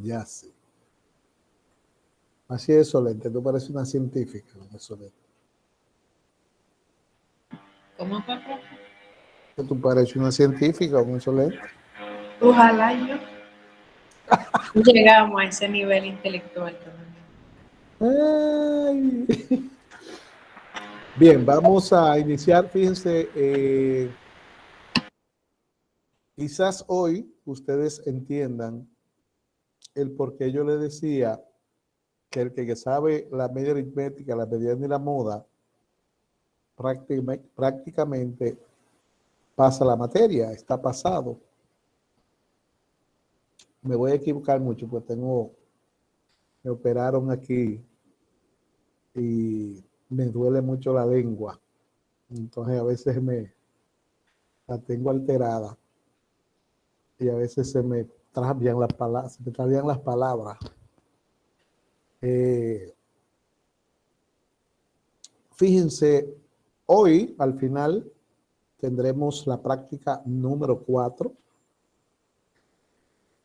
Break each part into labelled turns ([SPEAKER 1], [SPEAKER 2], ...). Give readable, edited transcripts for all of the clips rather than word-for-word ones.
[SPEAKER 1] Ya sí. Así es, Solente. Tú pareces una científica, ¿no, Solente?
[SPEAKER 2] ¿Cómo fue, profe?
[SPEAKER 1] Que tú pareces una científica, ¿no, Solente?
[SPEAKER 2] Ojalá yo llegamos a ese nivel intelectual todavía.
[SPEAKER 1] Ay. Bien, vamos a iniciar. Fíjense, quizás hoy ustedes entiendan el por qué yo les decía que el que sabe la media aritmética, la mediana y la moda, prácticamente pasa la materia, está pasado. Me voy a equivocar mucho porque me operaron aquí y me duele mucho la lengua. Entonces a veces la tengo alterada y a veces se me trabian las palabras. Eh, Fíjense, hoy al final tendremos la práctica número 4.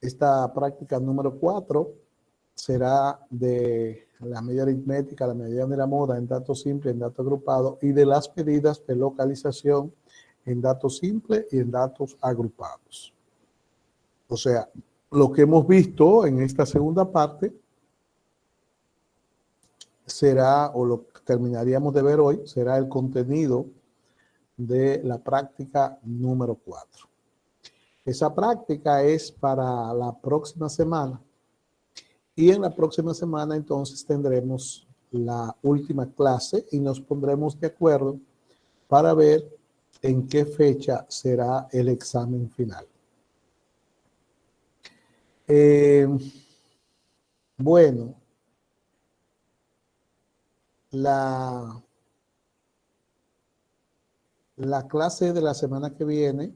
[SPEAKER 1] Esta práctica número 4 será de la media aritmética, la mediana y la moda en datos simples, en datos agrupados y de las medidas de localización en datos simples y en datos agrupados. O sea, lo que hemos visto en esta segunda parte será, o lo que terminaríamos de ver hoy, será el contenido de la práctica número 4. Esa práctica es para la próxima semana y en la próxima semana entonces tendremos la última clase y nos pondremos de acuerdo para ver en qué fecha será el examen final. Bueno, la clase de la semana que viene,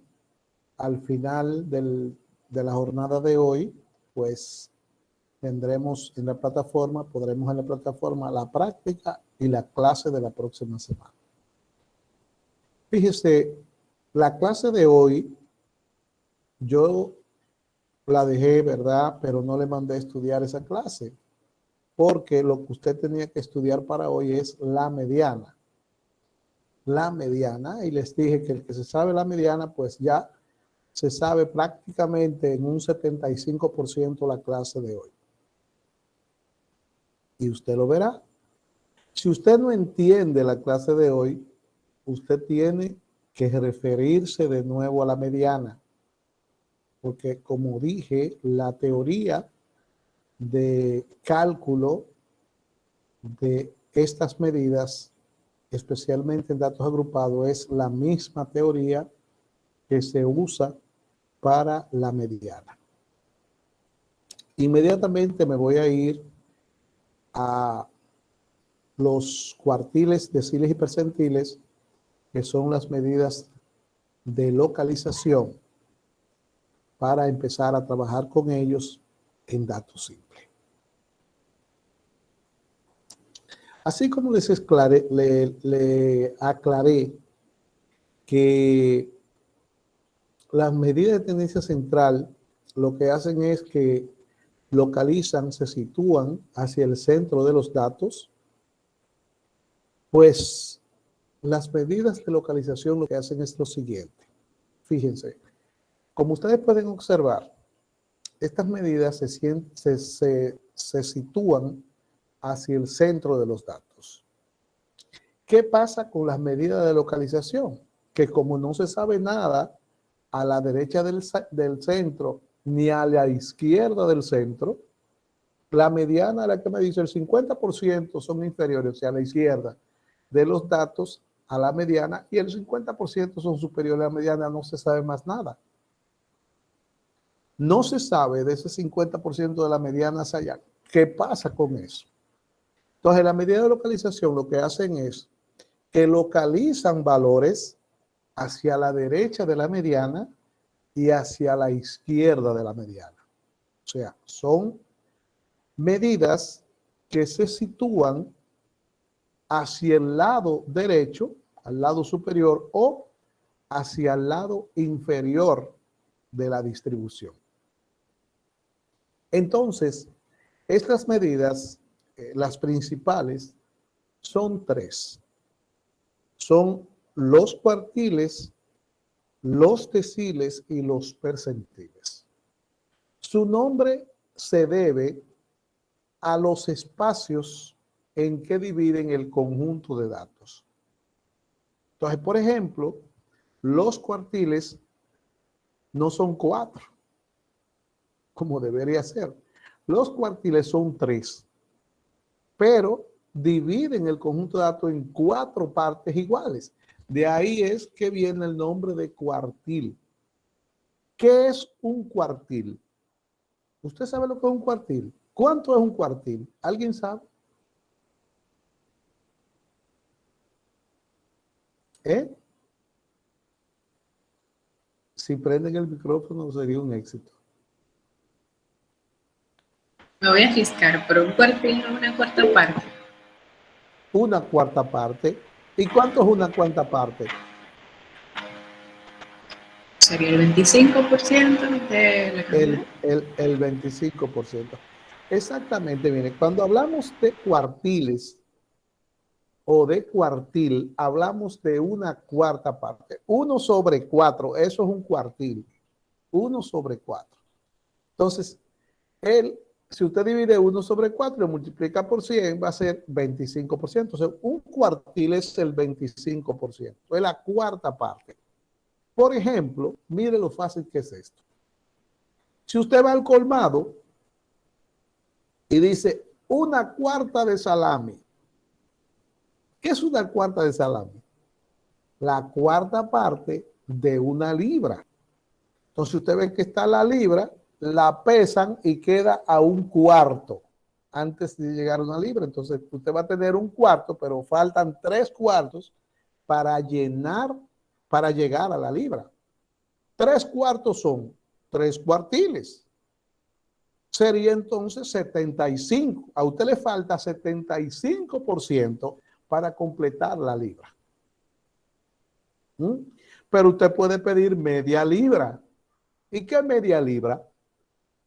[SPEAKER 1] al final de la jornada de hoy, pues tendremos en la plataforma, podremos en la plataforma la práctica y la clase de la próxima semana. Fíjese, la clase de hoy yo la dejé, ¿verdad? Pero no le mandé a estudiar esa clase, porque lo que usted tenía que estudiar para hoy es la mediana. La mediana, y les dije que el que se sabe la mediana, pues ya se sabe prácticamente en un 75% la clase de hoy. Y usted lo verá. Si usted no entiende la clase de hoy, usted tiene que referirse de nuevo a la mediana, porque como dije, la teoría de cálculo de estas medidas, especialmente en datos agrupados, es la misma teoría que se usa para la mediana. Inmediatamente me voy a ir a los cuartiles, deciles y percentiles, que son las medidas de localización, para empezar a trabajar con ellos en datos simples. Así como le aclaré que las medidas de tendencia central lo que hacen es que localizan, se sitúan hacia el centro de los datos, pues las medidas de localización lo que hacen es lo siguiente. Fíjense, como ustedes pueden observar, estas medidas se sitúan hacia el centro de los datos. ¿Qué pasa con las medidas de localización? Que como no se sabe nada a la derecha del centro ni a la izquierda del centro, la mediana, la que me dice el 50% son inferiores, o sea, a la izquierda de los datos a la mediana, y el 50% son superiores a la mediana, no se sabe más nada. No se sabe de ese 50% de la mediana hacia allá. ¿Qué pasa con eso? Entonces, la medida de localización lo que hacen es que localizan valores hacia la derecha de la mediana y hacia la izquierda de la mediana. O sea, son medidas que se sitúan hacia el lado derecho, al lado superior, o hacia el lado inferior de la distribución. Entonces, estas medidas, las principales, son tres. Son los cuartiles, los deciles y los percentiles. Su nombre se debe a los espacios en que dividen el conjunto de datos. Entonces, por ejemplo, los cuartiles no son 4, como debería ser. Los cuartiles son 3, pero dividen el conjunto de datos en 4 partes iguales. De ahí es que viene el nombre de cuartil. ¿Qué es un cuartil? ¿Usted sabe lo que es un cuartil? ¿Cuánto es un cuartil? ¿Alguien sabe? Si prenden el micrófono sería un éxito.
[SPEAKER 2] Me voy a arriesgar, pero un cuartil no es una cuarta parte.
[SPEAKER 1] Una cuarta parte. ¿Y cuánto es una cuarta parte?
[SPEAKER 2] Sería el 25% de la cantidad.
[SPEAKER 1] El 25%. Exactamente, mire, cuando hablamos de cuartiles o de cuartil, hablamos de una cuarta parte. 1/4, eso es un cuartil. 1/4. Entonces, si usted divide 1/4 y multiplica por 100, va a ser 25%. O sea, un cuartil es el 25%, es la cuarta parte. Por ejemplo, mire lo fácil que es esto. Si usted va al colmado y dice una cuarta de salami, ¿qué es una cuarta de salami? La cuarta parte de una libra. Entonces usted ve que está la libra, la pesan y queda a un cuarto antes de llegar a una libra. Entonces usted va a tener un cuarto, pero faltan 3 cuartos para llegar a la libra. 3 cuartos son 3 cuartiles. Sería entonces 75. A usted le falta 75% para completar la libra. Pero usted puede pedir media libra. ¿Y qué es media libra?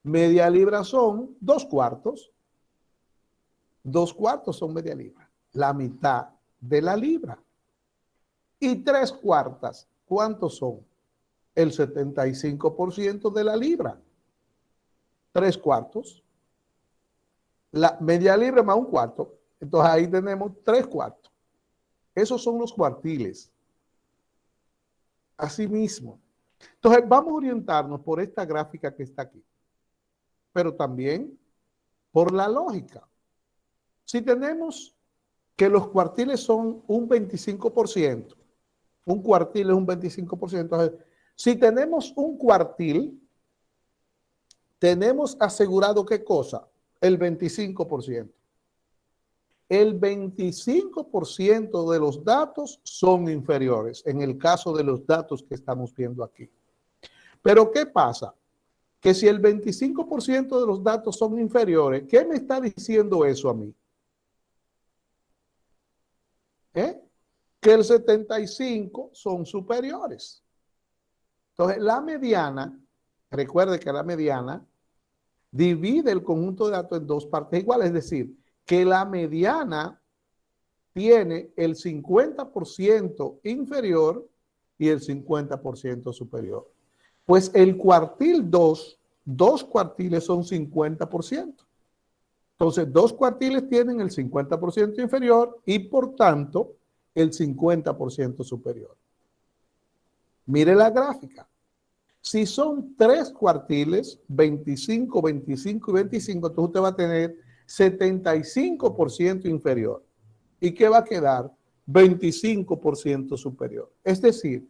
[SPEAKER 1] Media libra son 2 cuartos. 2 cuartos son media libra. La mitad de la libra. Y 3 cuartas, ¿cuántos son? El 75% de la libra. 3 cuartos. La media libra más un cuarto. Entonces ahí tenemos 3 cuartos. Esos son los cuartiles. Asimismo. Entonces vamos a orientarnos por esta gráfica que está aquí. Pero también por la lógica. Si tenemos que los cuartiles son un 25%, un cuartil es un 25%, entonces, si tenemos un cuartil, tenemos asegurado ¿qué cosa? El 25%. El 25% de los datos son inferiores, en el caso de los datos que estamos viendo aquí. Pero ¿qué pasa? Que si el 25% de los datos son inferiores, ¿qué me está diciendo eso a mí? Que el 75% son superiores. Entonces, la mediana, recuerde que la mediana divide el conjunto de datos en 2 partes iguales, es decir, que la mediana tiene el 50% inferior y el 50% superior. Pues el cuartil 2 cuartiles son 50%. Entonces, 2 cuartiles tienen el 50% inferior y por tanto el 50% superior. Mire la gráfica. Si son 3 cuartiles, 25, 25 y 25, entonces usted va a tener 75% inferior. ¿Y qué va a quedar? 25% superior. Es decir,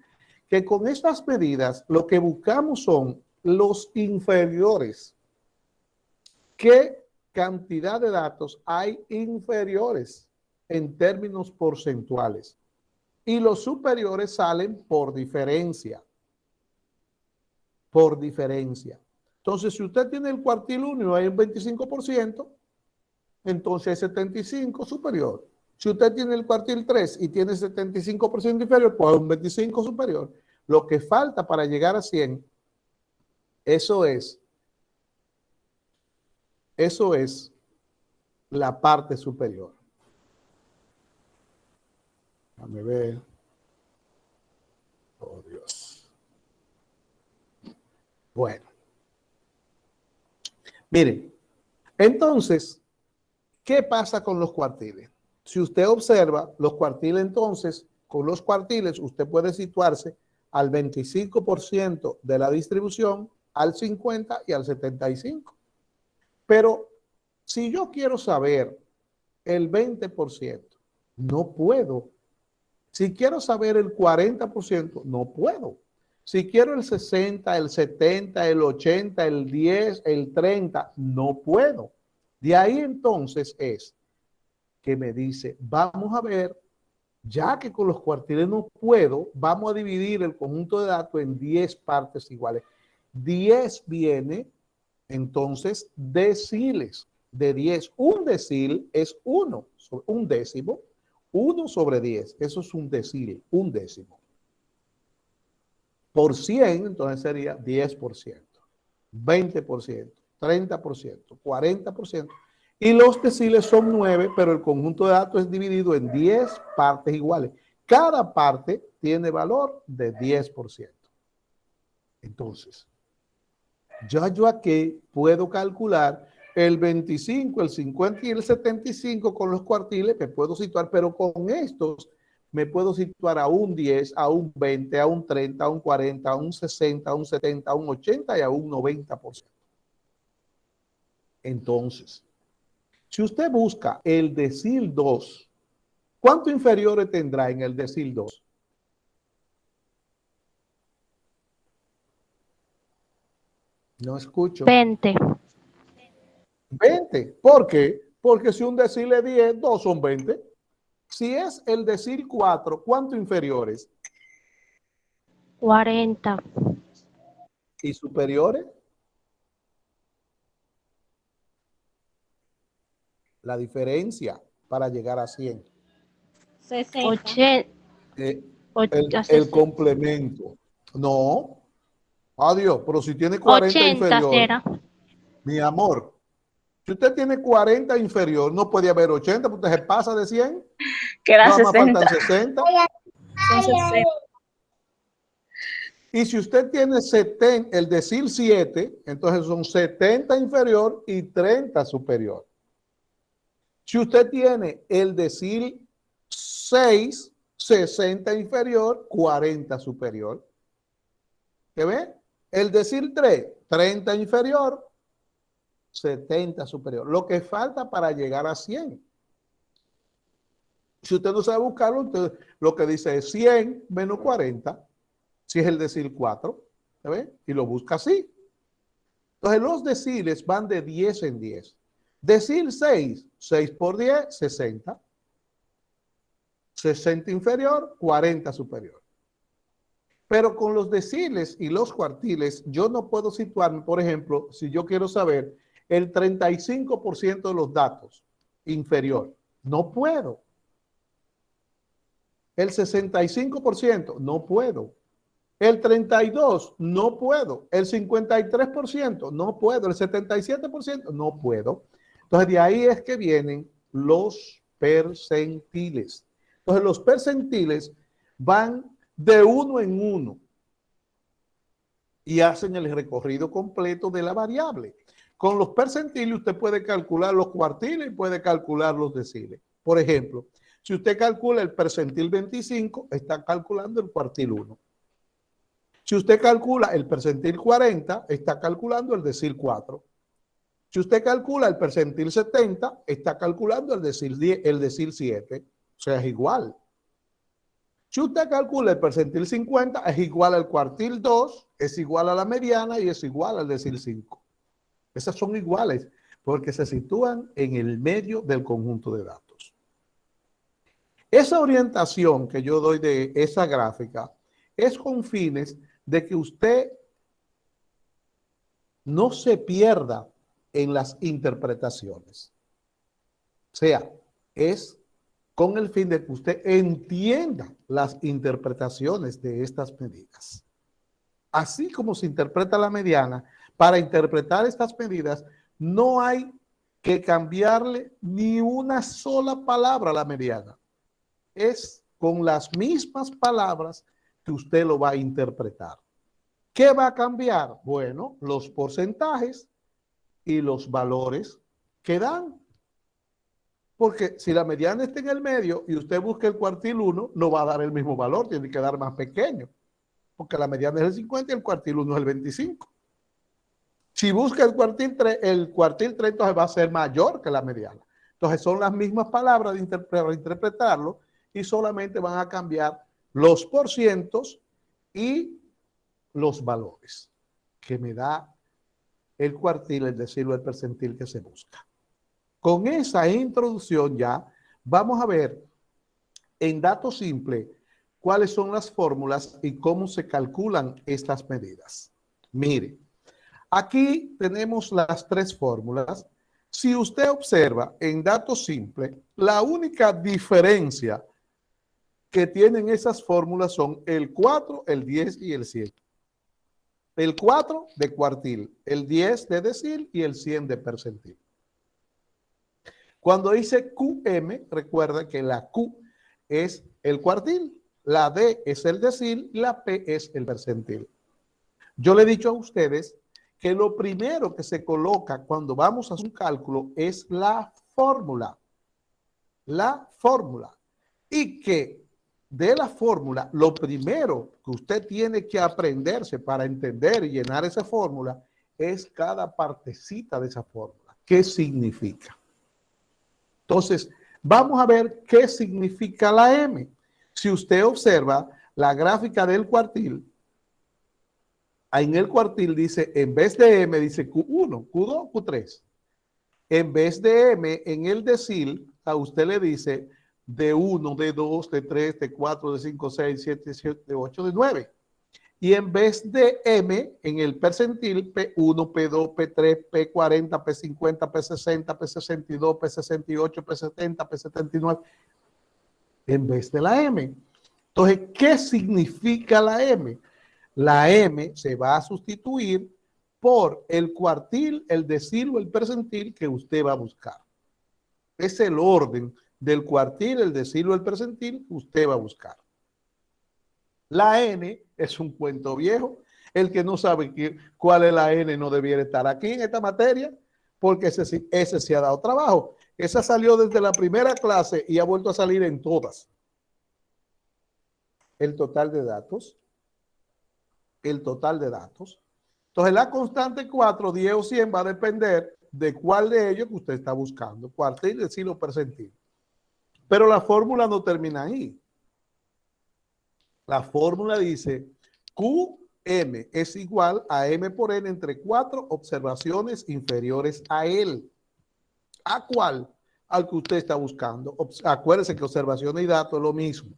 [SPEAKER 1] que con estas medidas lo que buscamos son los inferiores. ¿Qué cantidad de datos hay inferiores en términos porcentuales? Y los superiores salen por diferencia. Por diferencia. Entonces, si usted tiene el cuartil 1 y hay un 25%, entonces 75 superior. Si usted tiene el cuartil 3 y tiene 75% inferior, pues un 25 superior. Lo que falta para llegar a 100, eso es Eso es la parte superior. Déjame ver. Oh, Dios. Bueno. Miren, entonces, ¿qué pasa con los cuartiles? Si usted observa los cuartiles, entonces, con los cuartiles usted puede situarse al 25% de la distribución, al 50% y al 75%. Pero si yo quiero saber el 20%, no puedo. Si quiero saber el 40%, no puedo. Si quiero el 60, el 70, el 80, el 10, el 30, no puedo. De ahí entonces es que me dice, vamos a ver, ya que con los cuartiles no puedo, vamos a dividir el conjunto de datos en 10 partes iguales. 10 viene entonces deciles de 10. Un decil es 1, un décimo, 1 sobre 10. Eso es un decil, un décimo. Por 100, entonces sería 10%, 20%, 30%, 40%. Y los deciles son 9, pero el conjunto de datos es dividido en 10 partes iguales. Cada parte tiene valor de 10%. Entonces, yo aquí puedo calcular el 25, el 50 y el 75 con los cuartiles, me puedo situar, pero con estos me puedo situar a un 10, a un 20, a un 30, a un 40, a un 60, a un 70, a un 80 y a un 90%. Entonces, si usted busca el decil 2, ¿cuántos inferiores tendrá en el decil 2? No escucho.
[SPEAKER 3] 20.
[SPEAKER 1] 20. ¿Por qué? Porque si un decil es 10, 2 son 20. Si es el decil 4, ¿cuántos inferiores?
[SPEAKER 3] 40.
[SPEAKER 1] ¿Y superiores? La diferencia para llegar a 100.
[SPEAKER 3] 80.
[SPEAKER 1] El complemento. No. Adiós, pero si tiene 40
[SPEAKER 3] 80
[SPEAKER 1] inferior,
[SPEAKER 3] será.
[SPEAKER 1] mi amor, si usted tiene 40 inferior, no puede haber 80, porque se pasa de 100.
[SPEAKER 2] Queda
[SPEAKER 1] Nada más
[SPEAKER 2] 60.
[SPEAKER 1] faltan 60.
[SPEAKER 2] Son 60.
[SPEAKER 1] Y si usted tiene 70, el decil 7, entonces son 70 inferior y 30 superior. Si usted tiene el decil 6, 60 inferior, 40 superior. ¿Qué ve? El decil 3, 30 inferior, 70 superior. Lo que falta para llegar a 100. Si usted no sabe buscarlo, entonces lo que dice es 100 menos 40, si es el decil 4, ¿se ve? Y lo busca así. Entonces los deciles van de 10 en 10. Decil 6, 6 por 10, 60. 60 inferior, 40 superior. Pero con los deciles y los cuartiles, yo no puedo situarme, por ejemplo, si yo quiero saber el 35% de los datos inferior. No puedo. El 65%, no puedo. El 32%, no puedo. El 53%, no puedo. El 77%, no puedo. Entonces, de ahí es que vienen los percentiles. Entonces, los percentiles van de 1 en 1 y hacen el recorrido completo de la variable. Con los percentiles usted puede calcular los cuartiles y puede calcular los deciles. Por ejemplo, si usted calcula el percentil 25, está calculando el cuartil 1. Si usted calcula el percentil 40, está calculando el decil 4. Si usted calcula el percentil 70, está calculando el decil 10, el decil 7. O sea, es igual. Si usted calcula el percentil 50, es igual al cuartil 2, es igual a la mediana y es igual al decil 5. Esas son iguales porque se sitúan en el medio del conjunto de datos. Esa orientación que yo doy de esa gráfica es con fines de que usted no se pierda en las interpretaciones. O sea, es con el fin de que usted entienda las interpretaciones de estas medidas. Así como se interpreta la mediana, para interpretar estas medidas no hay que cambiarle ni una sola palabra a la mediana. Es con las mismas palabras que usted lo va a interpretar. ¿Qué va a cambiar? Bueno, los porcentajes y los valores que dan. Porque si la mediana está en el medio y usted busca el cuartil 1, no va a dar el mismo valor, tiene que dar más pequeño. Porque la mediana es el 50 y el cuartil 1 es el 25. Si busca el cuartil 3, entonces va a ser mayor que la mediana. Entonces son las mismas palabras para interpretarlo y solamente van a cambiar los porcientos y los valores que me da el cuartil, el decil o el percentil que se busca. Con esa introducción ya vamos a ver en datos simples cuáles son las fórmulas y cómo se calculan estas medidas. Mire, aquí tenemos las tres fórmulas. Si usted observa en datos simples, la única diferencia que tienen esas fórmulas son el 4, el 10 y el 100. El 4 de cuartil, el 10 de decil y el 100 de percentil. Cuando dice QM, recuerda que la Q es el cuartil, la D es el decil y la P es el percentil. Yo le he dicho a ustedes que lo primero que se coloca cuando vamos a hacer un cálculo es la fórmula. La fórmula. Y que de la fórmula, lo primero que usted tiene que aprenderse para entender y llenar esa fórmula es cada partecita de esa fórmula. ¿Qué significa? Entonces, vamos a ver qué significa la M. Si usted observa la gráfica del cuartil, en el cuartil dice, en vez de M, dice Q1, Q2, Q3. En vez de M, en el decil, a usted le dice D1, D2, D3, D4, D5, 6, 7, 7, 8, D9. Y en vez de M, en el percentil, P1, P2, P3, P40, P50, P60, P62, P68, P70, P79, en vez de la M. Entonces, ¿qué significa la M? La M se va a sustituir por el cuartil, el decil o el percentil que usted va a buscar. Es el orden del cuartil, el decil o el percentil que usted va a buscar. La N es un cuento viejo. El que no sabe cuál es la N no debiera estar aquí en esta materia, porque ese sí ha dado trabajo. Esa salió desde la primera clase y ha vuelto a salir en todas. El total de datos. El total de datos. Entonces, la constante 4, 10 o 100 va a depender de cuál de ellos que usted está buscando. Cuartil, decil o percentil. Pero la fórmula no termina ahí. La fórmula dice QM es igual a M por N entre 4 observaciones inferiores a él. ¿A cuál? Al que usted está buscando. Acuérdese que observaciones y datos es lo mismo.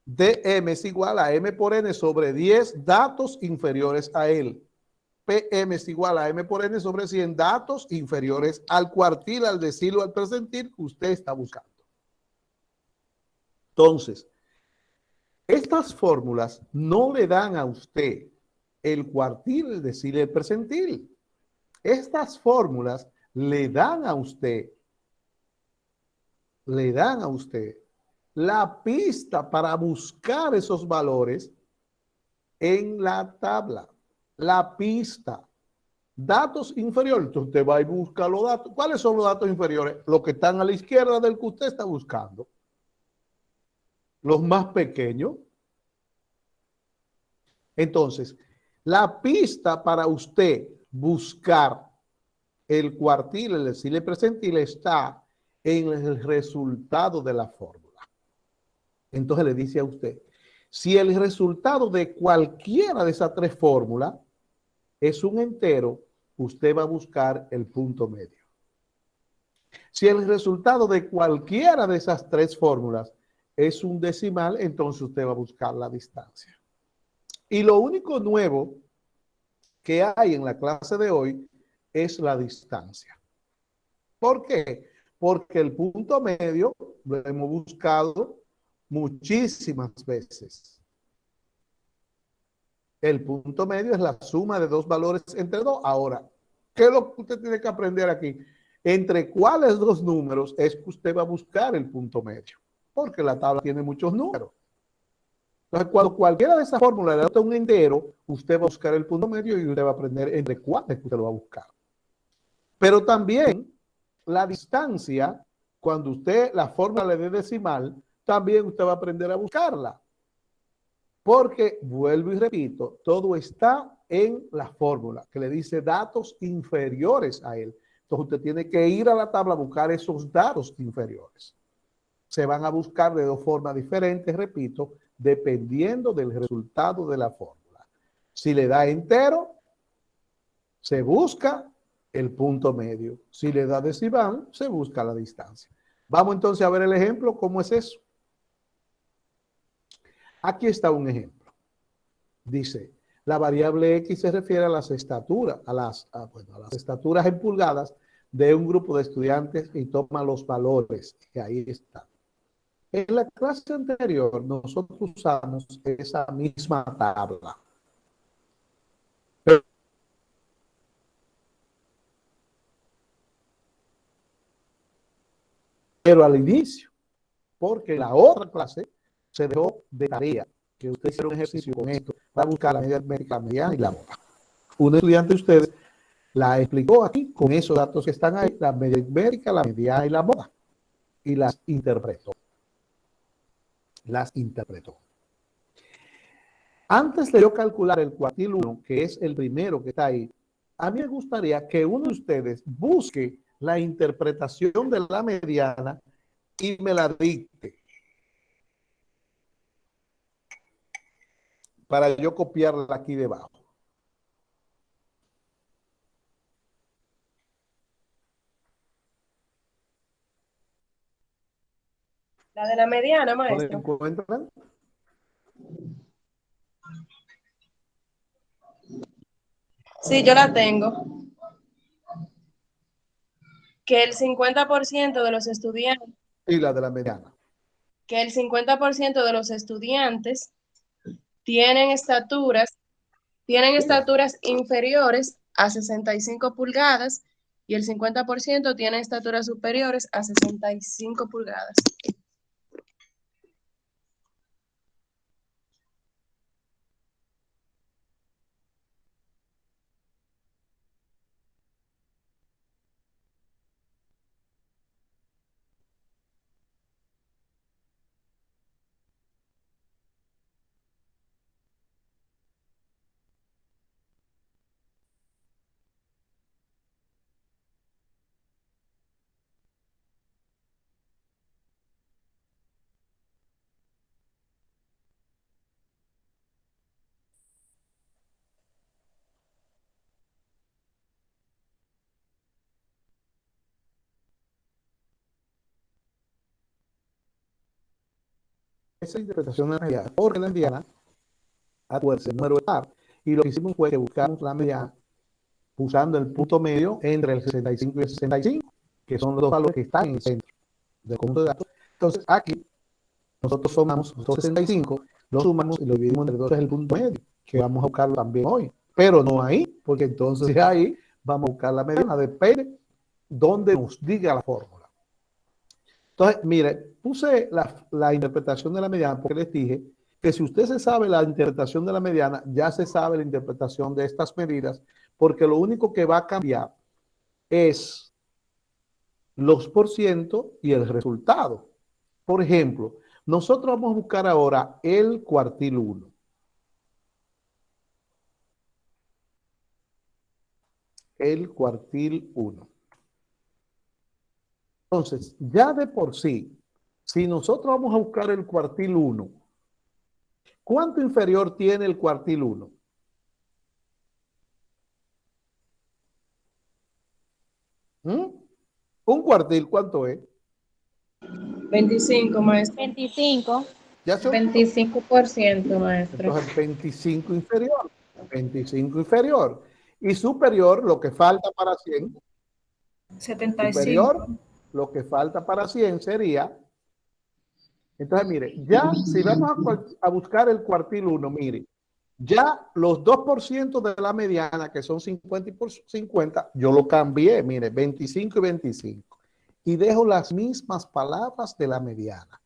[SPEAKER 1] DM es igual a M por N sobre 10 datos inferiores a él. PM es igual a M por N sobre 100 datos inferiores al cuartil, al decil o al percentil que usted está buscando. Entonces, estas fórmulas no le dan a usted el cuartil, el decil y el percentil. Estas fórmulas le dan a usted la pista para buscar esos valores en la tabla. La pista. Datos inferiores. Entonces usted va y busca los datos. ¿Cuáles son los datos inferiores? Los que están a la izquierda del que usted está buscando. Los más pequeños. Entonces, la pista para usted buscar el cuartil, el decil y el percentil está en el resultado de la fórmula. Entonces le dice a usted, si el resultado de cualquiera de esas tres fórmulas es un entero, usted va a buscar el punto medio. Si el resultado de cualquiera de esas tres fórmulas es un decimal, entonces usted va a buscar la distancia. Y lo único nuevo que hay en la clase de hoy es la distancia. ¿Por qué? Porque el punto medio lo hemos buscado muchísimas veces. El punto medio es la suma de dos valores entre dos. Ahora, ¿Qué es lo que usted tiene que aprender aquí? Entre cuáles dos números es que usted va a buscar el punto medio, porque la tabla tiene muchos números. Entonces, cuando cualquiera de esas fórmulas le da un entero, usted va a buscar el punto medio y usted va a aprender entre cuáles usted lo va a buscar. Pero también la distancia, cuando usted la fórmula le dé decimal, también usted va a aprender a buscarla. Porque, vuelvo y repito, todo está en la fórmula que le dice datos inferiores a él. Entonces usted tiene que ir a la tabla a buscar esos datos inferiores. Se van a buscar de dos formas diferentes, repito, dependiendo del resultado de la fórmula. Si le da entero, se busca el punto medio. Si le da decimal, se busca la distancia. Vamos entonces a ver el ejemplo. ¿Cómo es eso? Aquí está un ejemplo. Dice, la variable X se refiere a las estaturas, a las estaturas en pulgadas de un grupo de estudiantes y toma los valores, que ahí está. En la clase anterior nosotros usamos esa misma tabla. Pero al inicio, porque la otra clase se dejó de tarea, que usted hiciera un ejercicio con esto, para buscar la media aritmética, la mediana y la moda. Un estudiante de ustedes la explicó aquí con esos datos que están ahí, la media aritmética, la mediana y la moda, y las interpretó. Antes de yo calcular el cuartil 1, que es el primero que está ahí, a mí me gustaría que uno de ustedes busque la interpretación de la mediana y me la dicte para yo copiarla aquí debajo.
[SPEAKER 3] La de la mediana,
[SPEAKER 1] ¿No la
[SPEAKER 3] maestro.
[SPEAKER 1] encuentran?
[SPEAKER 3] Sí, yo la tengo. Que el 50% de los estudiantes,
[SPEAKER 1] Y la de la mediana.
[SPEAKER 3] que el 50% de los estudiantes tienen estaturas inferiores a 65 pulgadas y el 50% tiene estaturas superiores a 65 pulgadas.
[SPEAKER 1] Esa interpretación de la mediana, porque la mediana, acuérdense, el número par, y lo que hicimos fue que buscamos la mediana usando el punto medio entre el 65 y el 65, que son los dos valores que están en el centro del conjunto de datos. Entonces, aquí nosotros sumamos los 65, lo sumamos y lo dividimos entre dos, es el punto medio, que vamos a buscarlo también hoy, pero no ahí, porque entonces ahí vamos a buscar la mediana, depende donde nos diga la fórmula. Entonces, mire, puse la interpretación de la mediana porque les dije que si usted se sabe la interpretación de la mediana, ya se sabe la interpretación de estas medidas, porque lo único que va a cambiar es los porcientos y el resultado. Por ejemplo, nosotros vamos a buscar ahora el cuartil 1. El cuartil 1. Entonces, ya de por sí, si nosotros vamos a buscar el cuartil 1, ¿cuánto inferior tiene el cuartil 1? ¿Un cuartil cuánto es?
[SPEAKER 3] 25, maestro.
[SPEAKER 4] 25.
[SPEAKER 1] Ya son
[SPEAKER 2] 25%, maestro.
[SPEAKER 1] entonces 25 inferior. 25 inferior. Y superior, lo que falta para 100.
[SPEAKER 2] 75.
[SPEAKER 1] Superior, lo que falta para 100 sería. Entonces, mire, ya si vamos a buscar el cuartil 1, mire, Ya los 2% de la mediana, que son 50 y por 50, yo lo cambié, mire, 25 y 25. Y dejo las mismas palabras de la mediana.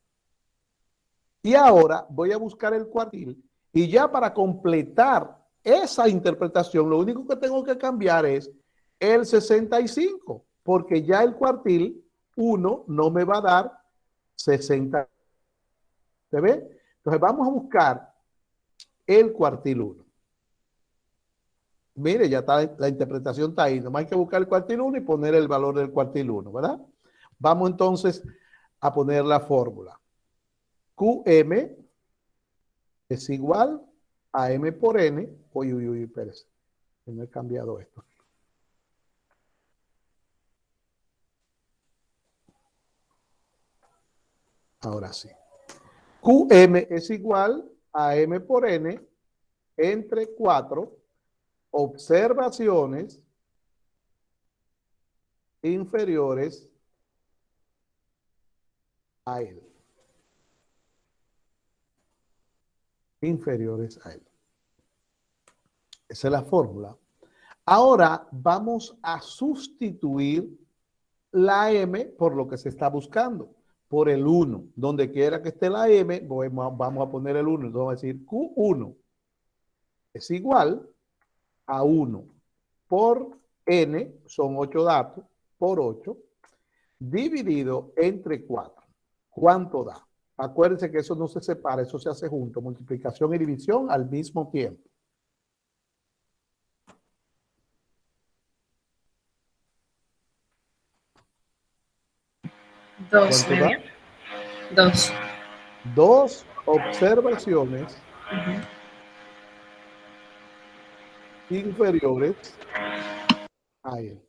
[SPEAKER 1] Y ahora voy a buscar el cuartil y ya para completar esa interpretación, lo único que tengo que cambiar es el 65, porque ya el cuartil 1 no me va a dar 60. ¿Se ve? Entonces vamos a buscar el cuartil 1. Mire, ya está, la interpretación está ahí. Nomás hay que buscar el cuartil 1 y poner el valor del cuartil 1, ¿verdad? Vamos entonces a poner la fórmula. QM es igual a M por N. Uy, espérese. No he cambiado esto. Ahora sí. QM es igual a M por N entre 4 observaciones inferiores a él. Inferiores a él. Esa es la fórmula. Ahora vamos a sustituir la M por lo que se está buscando, por el 1. Donde quiera que esté la M, vamos a poner el 1. Entonces vamos a decir Q1 es igual a 1 por N, son 8 datos, por 8, dividido entre 4. ¿Cuánto da? Acuérdense que eso no se separa, eso se hace junto, multiplicación y división al mismo tiempo.
[SPEAKER 2] Dos,
[SPEAKER 1] ¿Cuánto da?
[SPEAKER 2] Dos.
[SPEAKER 1] 2 observaciones inferiores a él.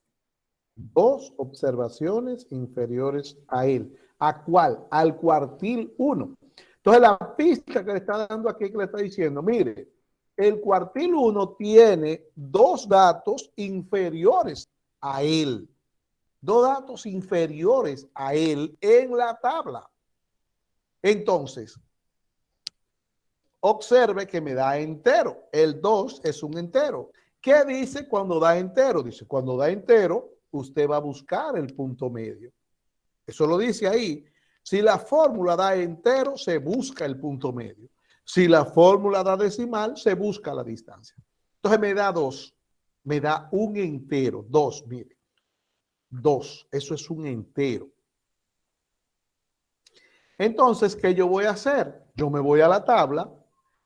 [SPEAKER 1] 2 observaciones inferiores a él. ¿A cuál? Al cuartil 1. Entonces la pista que le está dando aquí, que le está diciendo, mire, el cuartil 1 tiene 2 datos inferiores a él. 2 datos inferiores a él en la tabla. Entonces, observe que me da entero. El 2 es un entero. ¿Qué dice cuando da entero? Dice, cuando da entero, usted va a buscar el punto medio. Eso lo dice ahí. Si la fórmula da entero, se busca el punto medio. Si la fórmula da decimal, se busca la distancia. Entonces me da 2. Me da un entero. 2, mire. 2. Eso es un entero. Entonces, ¿qué yo voy a hacer? Yo me voy a la tabla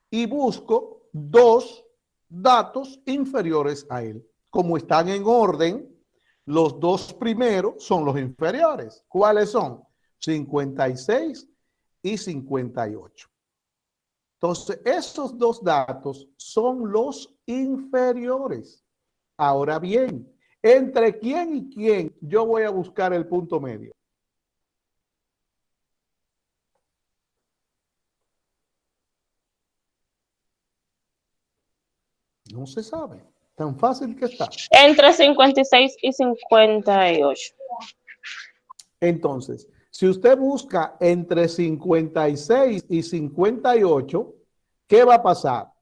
[SPEAKER 1] y busco 2 datos inferiores a él. Como están en orden, los 2 primeros son los inferiores. ¿Cuáles son? 56 y 58. Entonces, esos 2 datos son los inferiores. Ahora bien, ¿entre quién y quién yo voy a buscar el punto medio? No se sabe. Tan fácil que está.
[SPEAKER 4] Entre 56 y 58.
[SPEAKER 1] Entonces, si usted busca entre 56 y 58, ¿qué va a pasar?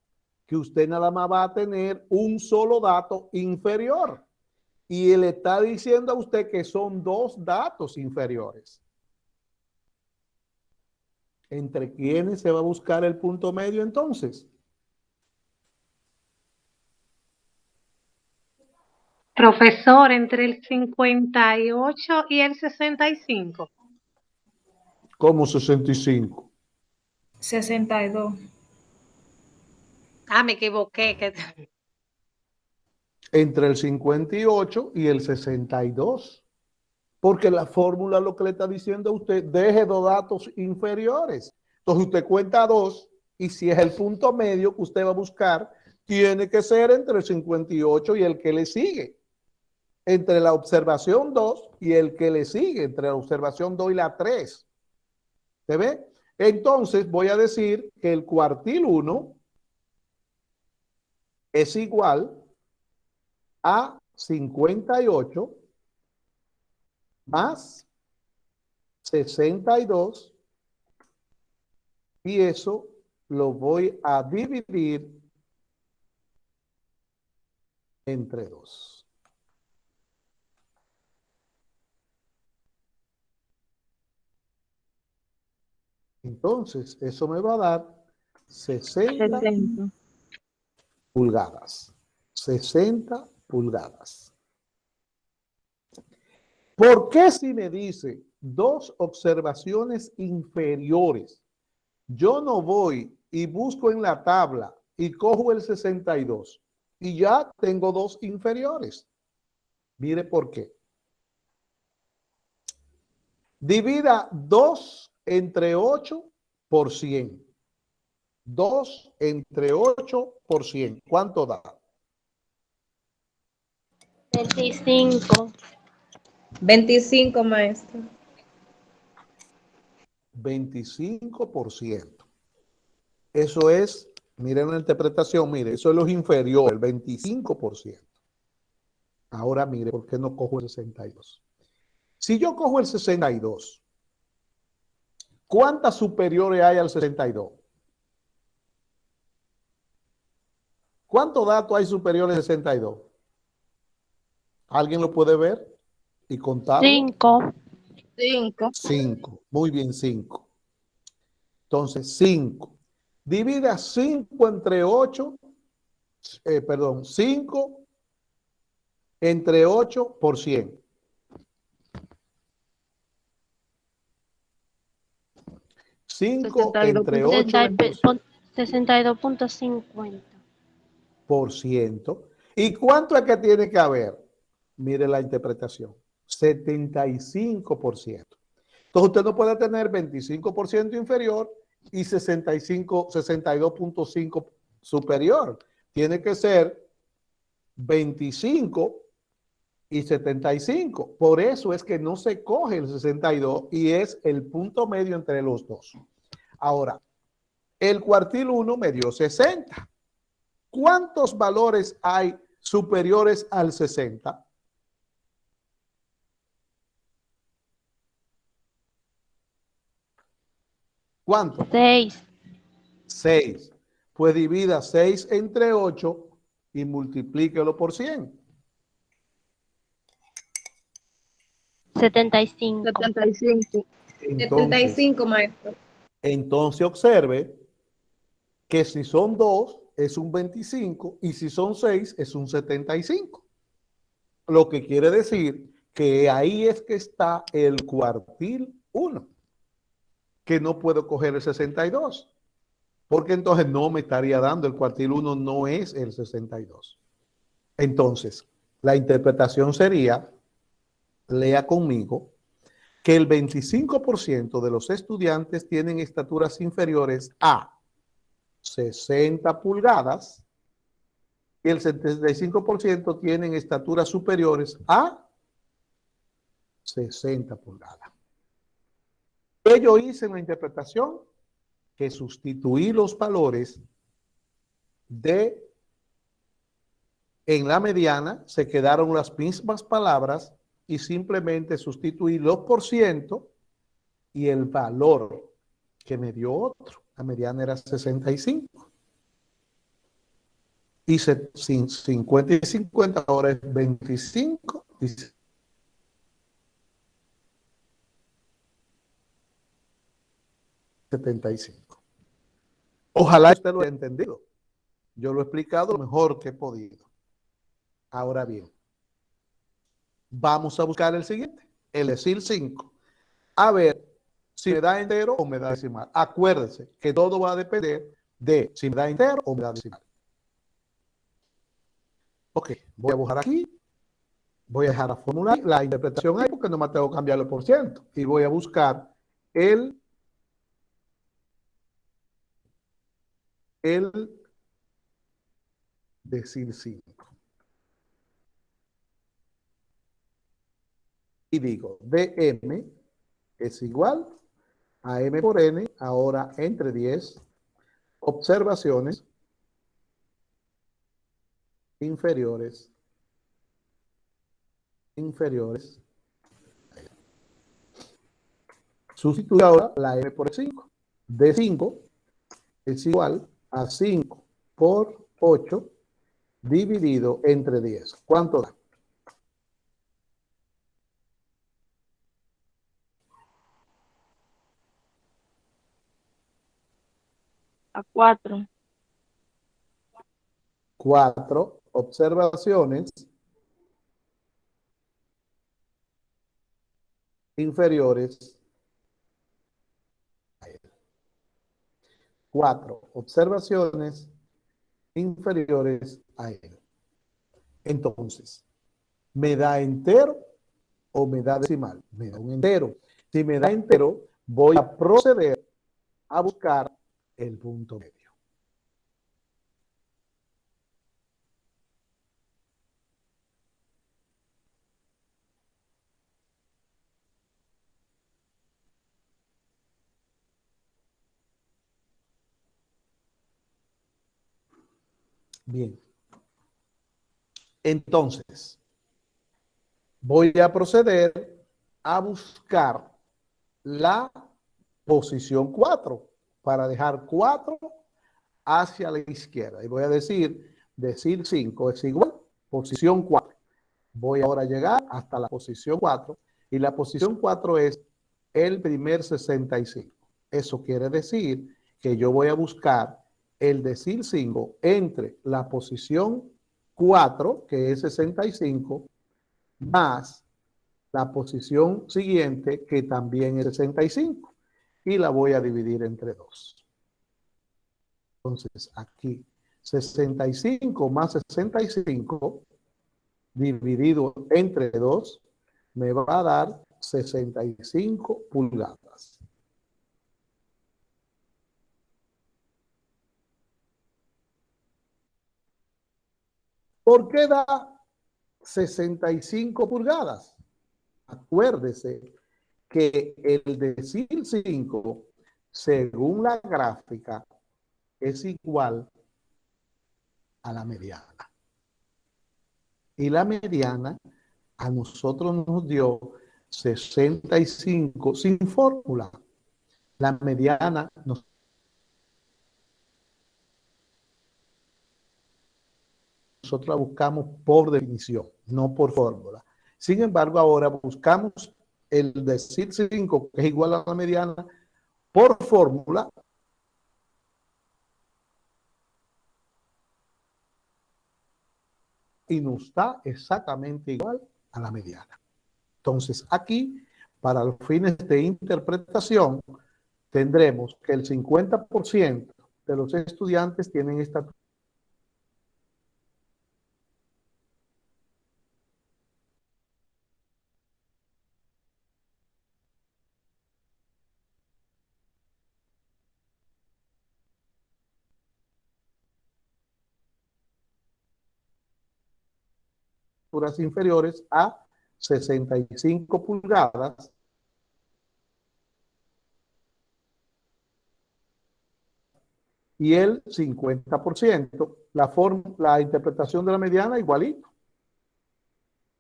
[SPEAKER 1] Que usted nada más va a tener un solo dato inferior. Y él está diciendo a usted que son 2 datos inferiores. ¿Entre quiénes se va a buscar el punto medio entonces?
[SPEAKER 5] Profesor, entre el 58 y el 65.
[SPEAKER 1] ¿Cómo 65?
[SPEAKER 2] 62.
[SPEAKER 5] Ah, me equivoqué.
[SPEAKER 1] Entre el 58 y el 62. Porque la fórmula lo que le está diciendo a usted, deje 2 datos inferiores. Entonces usted cuenta 2 y si es el punto medio que usted va a buscar, tiene que ser entre el 58 y el que le sigue. Entre la observación 2 y el que le sigue, entre la observación 2 y la 3. ¿Se ve? Entonces voy a decir que el cuartil 1 es igual a 58 más 62 y eso lo voy a dividir entre 2. Entonces, eso me va a dar 60
[SPEAKER 4] 60.
[SPEAKER 1] pulgadas. 60 pulgadas. ¿Por qué si me dice 2 observaciones inferiores, yo no voy y busco en la tabla y cojo el 62 y ya tengo 2 inferiores? Mire por qué. Divida 2 entre 8 por 100. 2 entre 8 por 100. ¿Cuánto da?
[SPEAKER 6] 25.
[SPEAKER 3] 25, maestro.
[SPEAKER 1] 25%. Eso es, miren la interpretación, mire, eso es lo inferior, el 25%. Ahora mire, ¿por qué no cojo el 62? Si yo cojo el 62, ¿cuántas superiores hay al 62? ¿Cuántos datos hay superiores al 62? ¿Alguien lo puede ver y contarlo?
[SPEAKER 6] 5.
[SPEAKER 1] 5. Muy bien, 5. Entonces, 5. Divida 5 entre 8, 5 entre 8 por 100. 5 entre 8
[SPEAKER 6] 62.50.
[SPEAKER 1] por ciento. ¿Y cuánto es que tiene que haber? Mire la interpretación. 75%. Entonces usted no puede tener 25% inferior y 62.5 superior. Tiene que ser 25 y 75. Por eso es que no se coge el 62 y es el punto medio entre los dos. Ahora, el cuartil 1 me dio 60. ¿Cuántos valores hay superiores al 60? ¿Cuánto?
[SPEAKER 6] 6.
[SPEAKER 1] 6. Pues divida 6 entre 8 y multiplíquelo por 100.
[SPEAKER 6] 75.
[SPEAKER 3] 75.
[SPEAKER 1] Entonces,
[SPEAKER 3] 75, maestro.
[SPEAKER 1] entonces observe que si son 2 es un 25 y si son 6 es un 75. Lo que quiere decir que ahí es que está el cuartil 1, que no puedo coger el 62, porque entonces no me estaría dando el cuartil 1, no es el 62. Entonces, la interpretación sería, lea conmigo, que el 25% de los estudiantes tienen estaturas inferiores a 60 pulgadas y el 75% tienen estaturas superiores a 60 pulgadas. ¿Qué yo hice en la interpretación? Que sustituí los valores de en la mediana, se quedaron las mismas palabras y simplemente sustituí los por ciento y el valor que me dio otro. La mediana era 65. Hice 50 y 50, ahora es 25 y 75. Ojalá usted lo haya entendido. Yo lo he explicado lo mejor que he podido. Ahora bien, vamos a buscar el siguiente, el decil 5. A ver si me da entero o me da decimal. Acuérdense que todo va a depender de si me da entero o me da decimal. Ok, voy a buscar aquí. Voy a dejar a formular la interpretación ahí porque no me tengo que cambiarlo por ciento. Y voy a buscar el decil 5. Y digo, dm es igual a m por n, ahora entre 10 observaciones inferiores. Sustituye ahora la m por 5. D5 es igual a 5 por 8 dividido entre 10. ¿Cuánto da?
[SPEAKER 4] A 4.
[SPEAKER 1] 4 observaciones inferiores a él. 4 observaciones inferiores a él. Entonces, ¿me da entero o me da decimal? Me da un entero. Si me da entero, voy a proceder a buscar el punto medio. Bien. Entonces, voy a proceder a buscar la posición 4 para dejar 4 hacia la izquierda. Y voy a decir 5 es igual, posición 4. Voy ahora a llegar hasta la posición 4 y la posición 4 es el primer 65. Eso quiere decir que yo voy a buscar el decil 5 entre la posición 4, que es 65, más la posición siguiente, que también es 65, y la voy a dividir entre 2. Entonces, aquí, 65 más 65, dividido entre 2, me va a dar 65 pulgadas. ¿Por qué da 65 pulgadas? Acuérdese que el decil 5, según la gráfica, es igual a la mediana. Y la mediana a nosotros nos dio 65 sin fórmula. La mediana nosotros la buscamos por definición, no por fórmula. Sin embargo, ahora buscamos el decil 5, que es igual a la mediana, por fórmula. Y nos da exactamente igual a la mediana. Entonces, aquí, para los fines de interpretación, tendremos que el 50% de los estudiantes tienen esta alturas inferiores a 65 pulgadas y el 50%, la interpretación de la mediana igualito.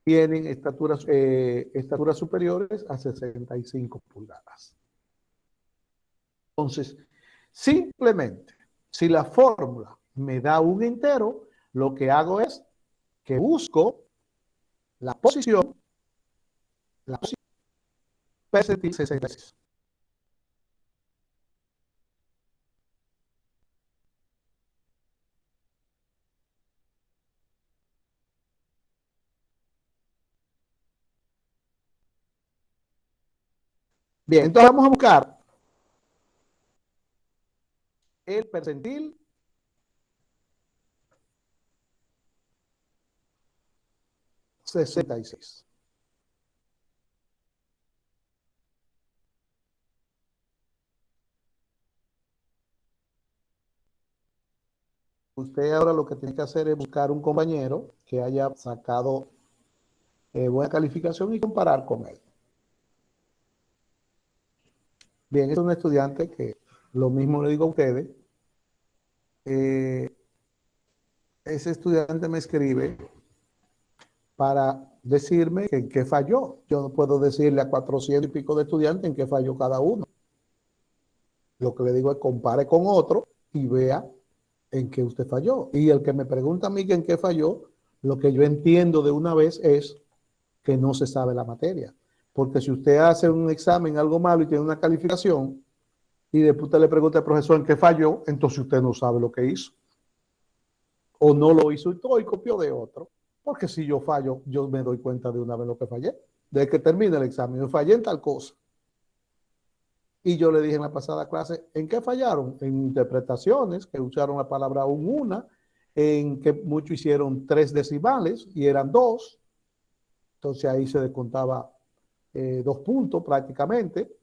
[SPEAKER 1] Tienen estaturas superiores a 65 pulgadas. Entonces, simplemente, si la fórmula me da un entero, lo que hago es que busco la posición percentil 66. Bien, entonces vamos a buscar el percentil (66). Usted ahora lo que tiene que hacer es buscar un compañero que haya sacado buena calificación y comparar con él. Bien, es un estudiante que lo mismo le digo a ustedes. Ese estudiante me escribe para decirme en qué falló. Yo no puedo decirle a 400 y pico de estudiantes en qué falló cada uno. Lo que le digo es compare con otro y vea en qué usted falló. Y el que me pregunta a mí que en qué falló, lo que yo entiendo de una vez es que no se sabe la materia. Porque si usted hace un examen, algo malo y tiene una calificación, y después usted le pregunta al profesor en qué falló, entonces usted no sabe lo que hizo. O no lo hizo y todo y copió de otro. Porque si yo fallo, yo me doy cuenta de una vez lo que fallé. Desde que termine el examen, yo fallé en tal cosa. Y yo le dije en la pasada clase, ¿en qué fallaron? En interpretaciones, que usaron la palabra una, en que muchos hicieron 3 decimales y eran 2. Entonces ahí se descontaba 2 puntos prácticamente.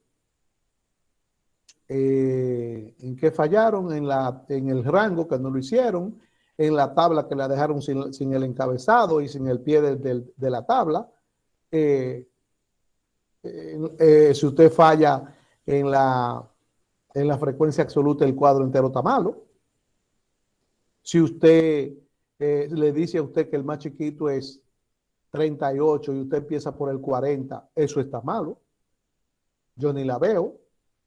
[SPEAKER 1] ¿En qué fallaron? En el rango, que no lo hicieron. En la tabla, que la dejaron sin el encabezado y sin el pie de la tabla. Si usted falla en la frecuencia absoluta, el cuadro entero está malo. Si usted le dice a usted que el más chiquito es 38 y usted empieza por el 40, eso está malo. Yo ni la veo.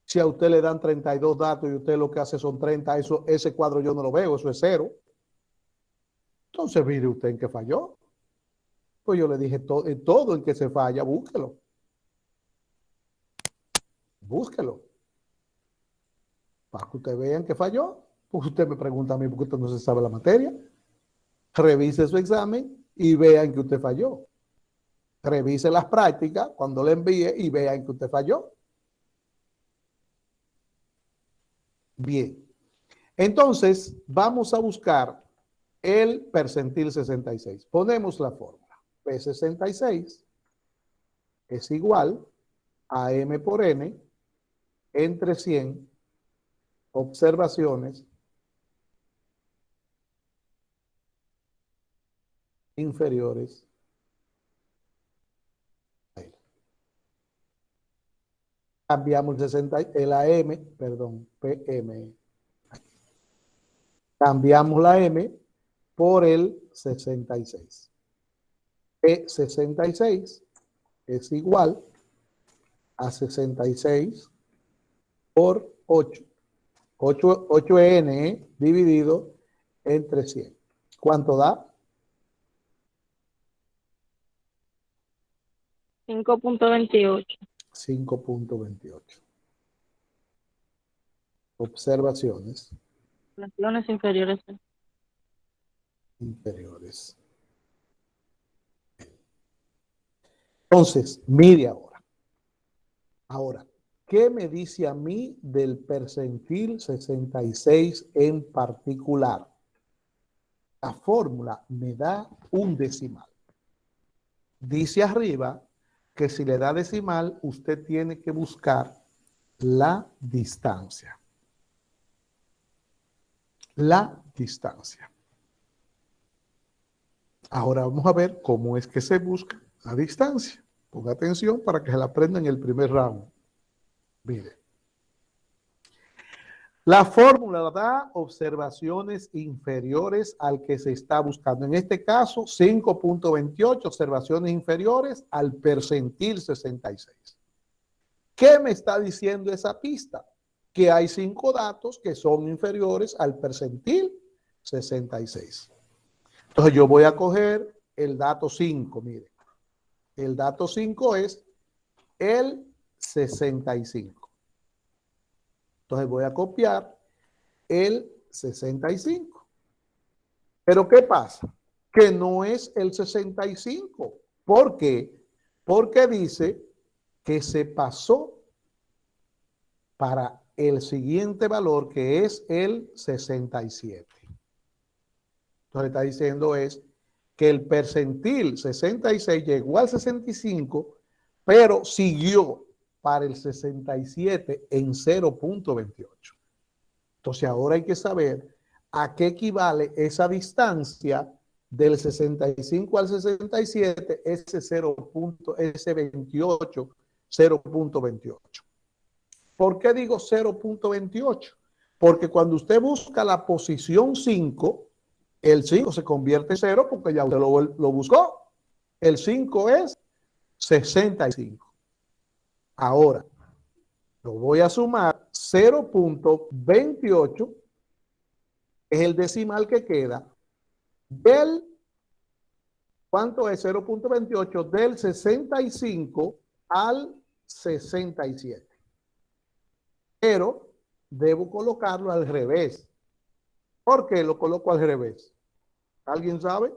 [SPEAKER 1] Si a usted le dan 32 datos y usted lo que hace son 30, ese cuadro yo no lo veo, eso es 0. Entonces, mire usted en qué falló. Pues yo le dije, todo en que se falla, búsquelo. Búsquelo. Para que usted vea en qué falló. Pues usted me pregunta a mí porque usted no se sabe la materia. Revise su examen y vea en que usted falló. Revise las prácticas cuando le envíe y vea en que usted falló. Bien. Entonces, vamos a buscar el percentil 66. Ponemos la fórmula. P66 es igual a M por N entre 100 observaciones inferiores a L. Cambiamos el AM, perdón, PM. Cambiamos la M por el 66. P66 es igual a 66 por 8. 8N dividido entre 100. ¿Cuánto da?
[SPEAKER 4] 5.28.
[SPEAKER 1] 5.28. Observaciones
[SPEAKER 4] Poblaciones inferiores.
[SPEAKER 1] inferiores. Entonces, mire ahora. Ahora, ¿qué me dice a mí del percentil 66 en particular? La fórmula me da un decimal. Dice arriba que si le da decimal, usted tiene que buscar la distancia. La distancia. Ahora vamos a ver cómo es que se busca la distancia. Ponga atención para que se la aprenda en el primer round. Mire. La fórmula da observaciones inferiores al que se está buscando. En este caso, 5.28 observaciones inferiores al percentil 66. ¿Qué me está diciendo esa pista? Que hay 5 datos que son inferiores al percentil 66. Entonces yo voy a coger el dato 5, mire. El dato 5 es el 65. Entonces voy a copiar el 65. Pero ¿qué pasa? Que no es el 65. ¿Por qué? Porque dice que se pasó para el siguiente valor, que es el 67. Entonces está diciendo es que el percentil 66 llegó al 65, pero siguió para el 67 en 0.28. Entonces ahora hay que saber a qué equivale esa distancia del 65 al 67, ese 28, 0.28. ¿Por qué digo 0.28? Porque cuando usted busca la posición 5, el 5 se convierte en 0 porque ya usted lo buscó. El 5 es 65. Ahora, lo voy a sumar 0.28 es el decimal que queda del, ¿cuánto es? 0.28 del 65 al 67. Pero debo colocarlo al revés. ¿Por qué lo coloco al revés? ¿Alguien sabe?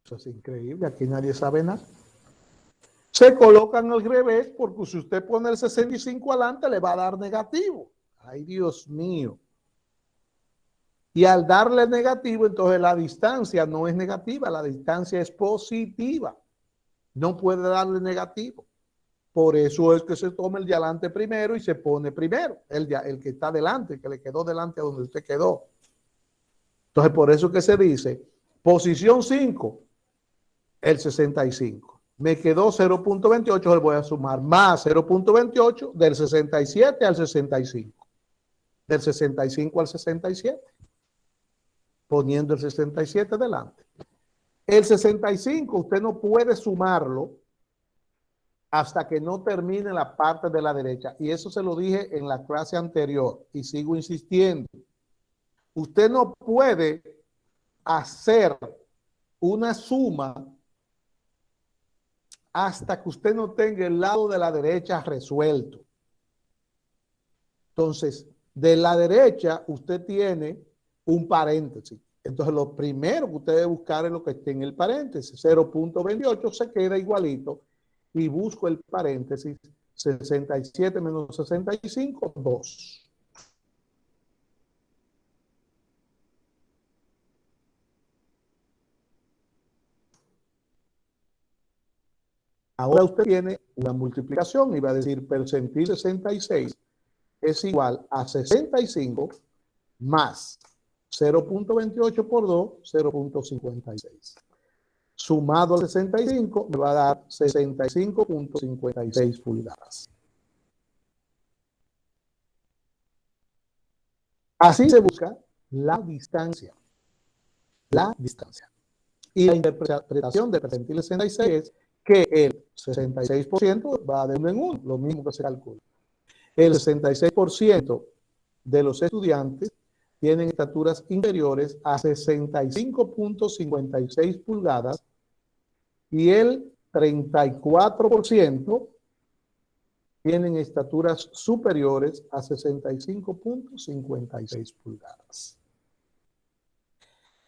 [SPEAKER 1] Eso es increíble, aquí nadie sabe nada. Se colocan al revés porque si usted pone el 65 adelante le va a dar negativo. Ay, Dios mío. Y al darle negativo, entonces la distancia no es negativa, la distancia es positiva. No puede darle negativo. Por eso es que se toma el de adelante primero y se pone primero. El que está delante, que le quedó delante a donde usted quedó. Entonces, por eso que se dice, posición 5, el 65. Me quedó 0.28, le voy a sumar más 0.28 del 67 al 65. Del 65 al 67. Poniendo el 67 delante. El 65 usted no puede sumarlo hasta que no termine la parte de la derecha. Y eso se lo dije en la clase anterior y sigo insistiendo. Usted no puede hacer una suma hasta que usted no tenga el lado de la derecha resuelto. Entonces, de la derecha usted tiene un paréntesis. Entonces, lo primero que usted debe buscar es lo que esté en el paréntesis. 0.28 se queda igualito y busco el paréntesis 67 menos 65, 2. Ahora usted tiene una multiplicación y va a decir percentil 66 es igual a 65 más 0.28 por 2, 0.56. Sumado al 65 me va a dar 65.56 pulgadas. Así se busca la distancia. La distancia. Y la interpretación del percentil 66 es que el 66% va de uno en uno, lo mismo que se calcula. El 66% de los estudiantes tienen estaturas inferiores a 65.56 pulgadas y el 34% tienen estaturas superiores a 65.56 pulgadas.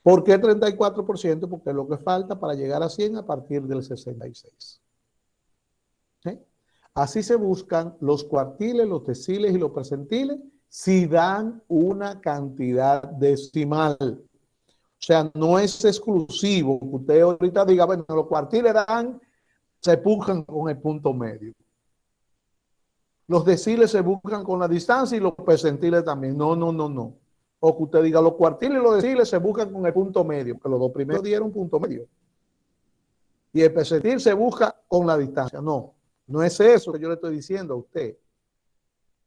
[SPEAKER 1] ¿Por qué 34%? Porque es lo que falta para llegar a 100 a partir del 66. ¿Sí? Así se buscan los cuartiles, los deciles y los percentiles si dan una cantidad decimal. O sea, no es exclusivo que usted ahorita diga, bueno, los cuartiles dan, se buscan con el punto medio. Los deciles se buscan con la distancia y los percentiles también. No, no, no, no. O que usted diga, los cuartiles y los deciles se buscan con el punto medio, que los dos primeros dieron punto medio. Y el percentil se busca con la distancia. No, no es eso que yo le estoy diciendo a usted.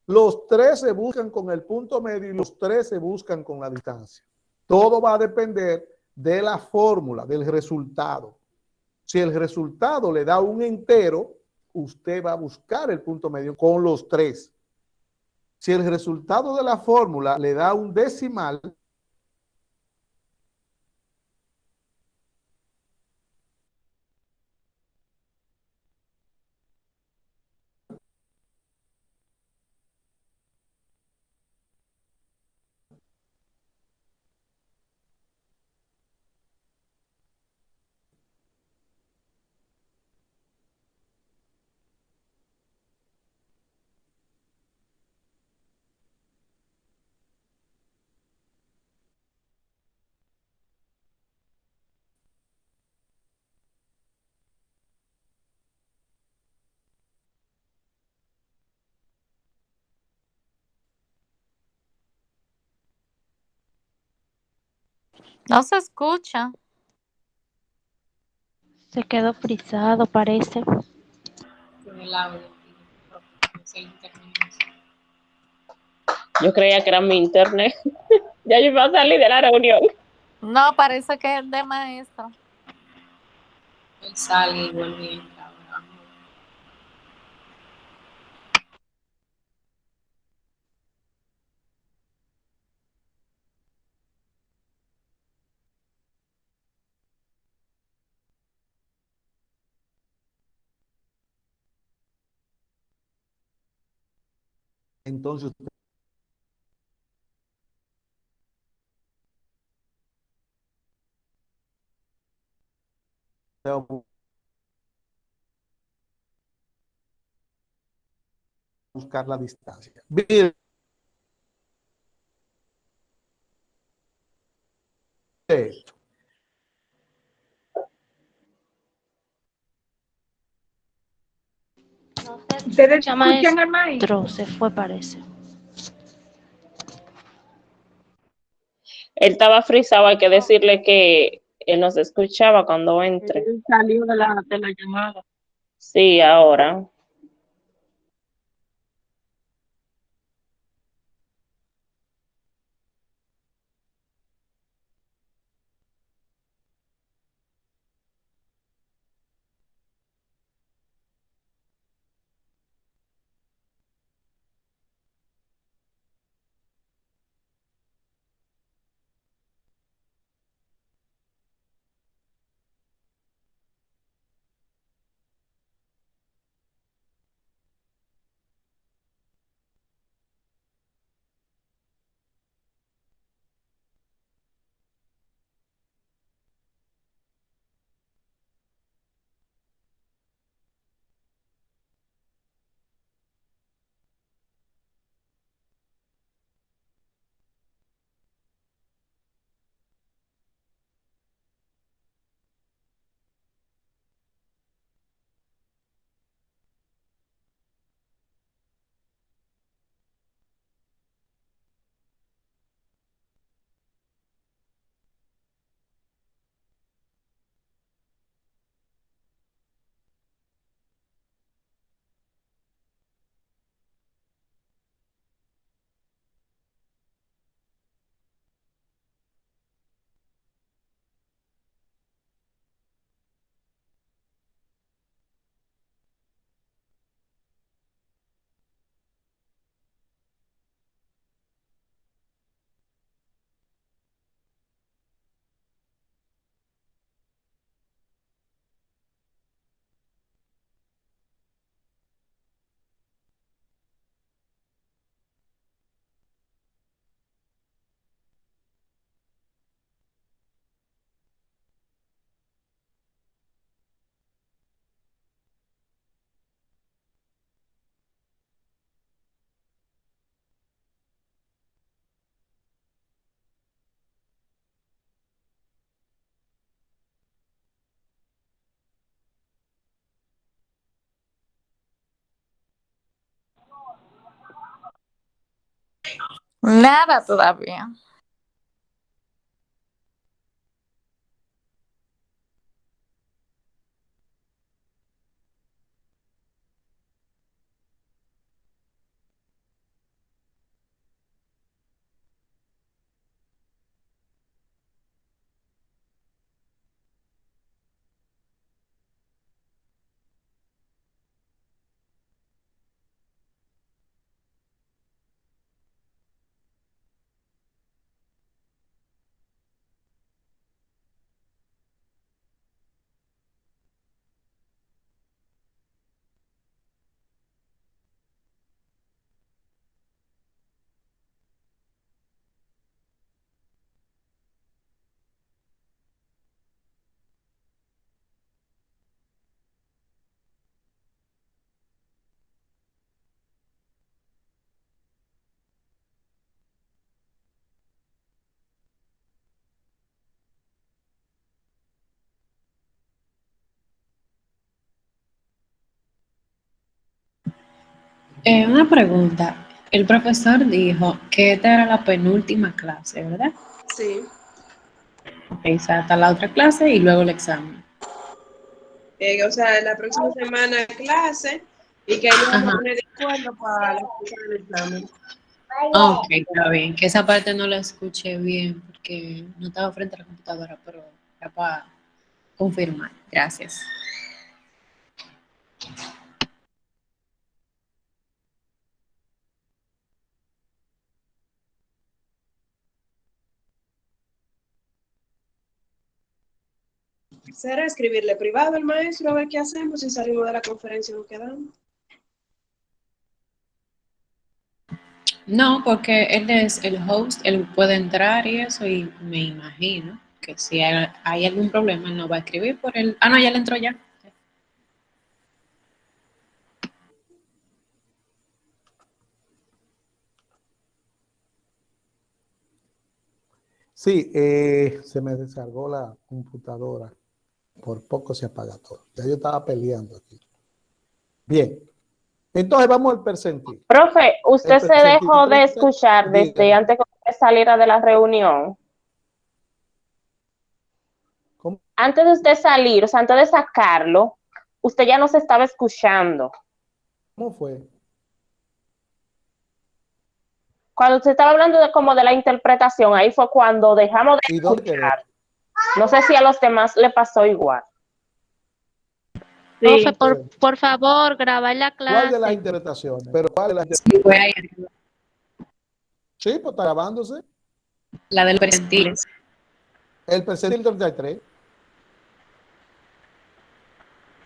[SPEAKER 1] Los tres se buscan con el punto medio y los tres se buscan con la distancia. Todo va a depender de la fórmula, del resultado. Si el resultado le da un entero, usted va a buscar el punto medio con los tres. Si el resultado de la fórmula le da un decimal,
[SPEAKER 7] No se escucha.
[SPEAKER 6] Se quedó frisado, parece.
[SPEAKER 2] Con el audio. No sé el internet.
[SPEAKER 4] Yo creía que era mi internet. Ya yo iba a salir de la reunión.
[SPEAKER 7] No, parece que es de maestro.
[SPEAKER 2] Él sale y vuelve y entra.
[SPEAKER 1] entonces usted va a buscar la distancia. Bien,
[SPEAKER 6] No se
[SPEAKER 8] ¿Ustedes
[SPEAKER 6] escucha,
[SPEAKER 8] escuchan al maestro?
[SPEAKER 6] maestro. Se fue, parece.
[SPEAKER 4] Él estaba frisado, hay que decirle que él nos escuchaba cuando entre.
[SPEAKER 8] Él salió de la llamada.
[SPEAKER 4] Sí, ahora.
[SPEAKER 7] Nada todavía.
[SPEAKER 2] Una pregunta. El profesor dijo que esta era la penúltima clase, ¿verdad?
[SPEAKER 3] Sí.
[SPEAKER 2] Ok, o sea, hasta la otra clase y luego el examen.
[SPEAKER 3] O sea, la próxima semana clase y que ahí nos vamos
[SPEAKER 2] Ajá.
[SPEAKER 3] a poner de acuerdo para la fecha del examen.
[SPEAKER 2] Ok, está bien. Que esa parte no la escuché bien porque no estaba frente a la computadora, pero era para confirmar. Gracias.
[SPEAKER 3] Será escribirle privado al maestro a ver qué hacemos si salimos de la conferencia y nos quedamos.
[SPEAKER 2] No, porque él es el host, él puede entrar y eso, y me imagino que si hay algún problema, él no va a escribir por él. Ah, no, ya le entró ya.
[SPEAKER 1] Sí, se me descargó la computadora. Por poco se apaga todo. Ya yo estaba peleando aquí. Bien. Entonces vamos al percentil.
[SPEAKER 4] Profe, usted
[SPEAKER 1] El
[SPEAKER 4] se
[SPEAKER 1] percentil
[SPEAKER 4] dejó de
[SPEAKER 1] 30,
[SPEAKER 4] escuchar desde
[SPEAKER 1] dígame.
[SPEAKER 4] antes que usted saliera de la reunión.
[SPEAKER 1] ¿Cómo?
[SPEAKER 4] Antes de usted salir, o sea, antes de sacarlo, usted ya no se estaba escuchando.
[SPEAKER 1] ¿Cómo fue?
[SPEAKER 4] Cuando usted estaba hablando de como de la interpretación, ahí fue cuando dejamos de
[SPEAKER 1] ¿Y dónde quedé?
[SPEAKER 4] escuchar. No sé si a los demás le pasó igual.
[SPEAKER 6] Profe,
[SPEAKER 8] Sí.
[SPEAKER 6] por favor, grabar la
[SPEAKER 1] ¿Cuál de las
[SPEAKER 6] clase.
[SPEAKER 1] interpretaciones? ¿Pero cuál de las
[SPEAKER 2] Sí, fue ahí arriba.
[SPEAKER 1] Sí, pues está grabándose.
[SPEAKER 2] La del percentiles.
[SPEAKER 1] El percentil 33.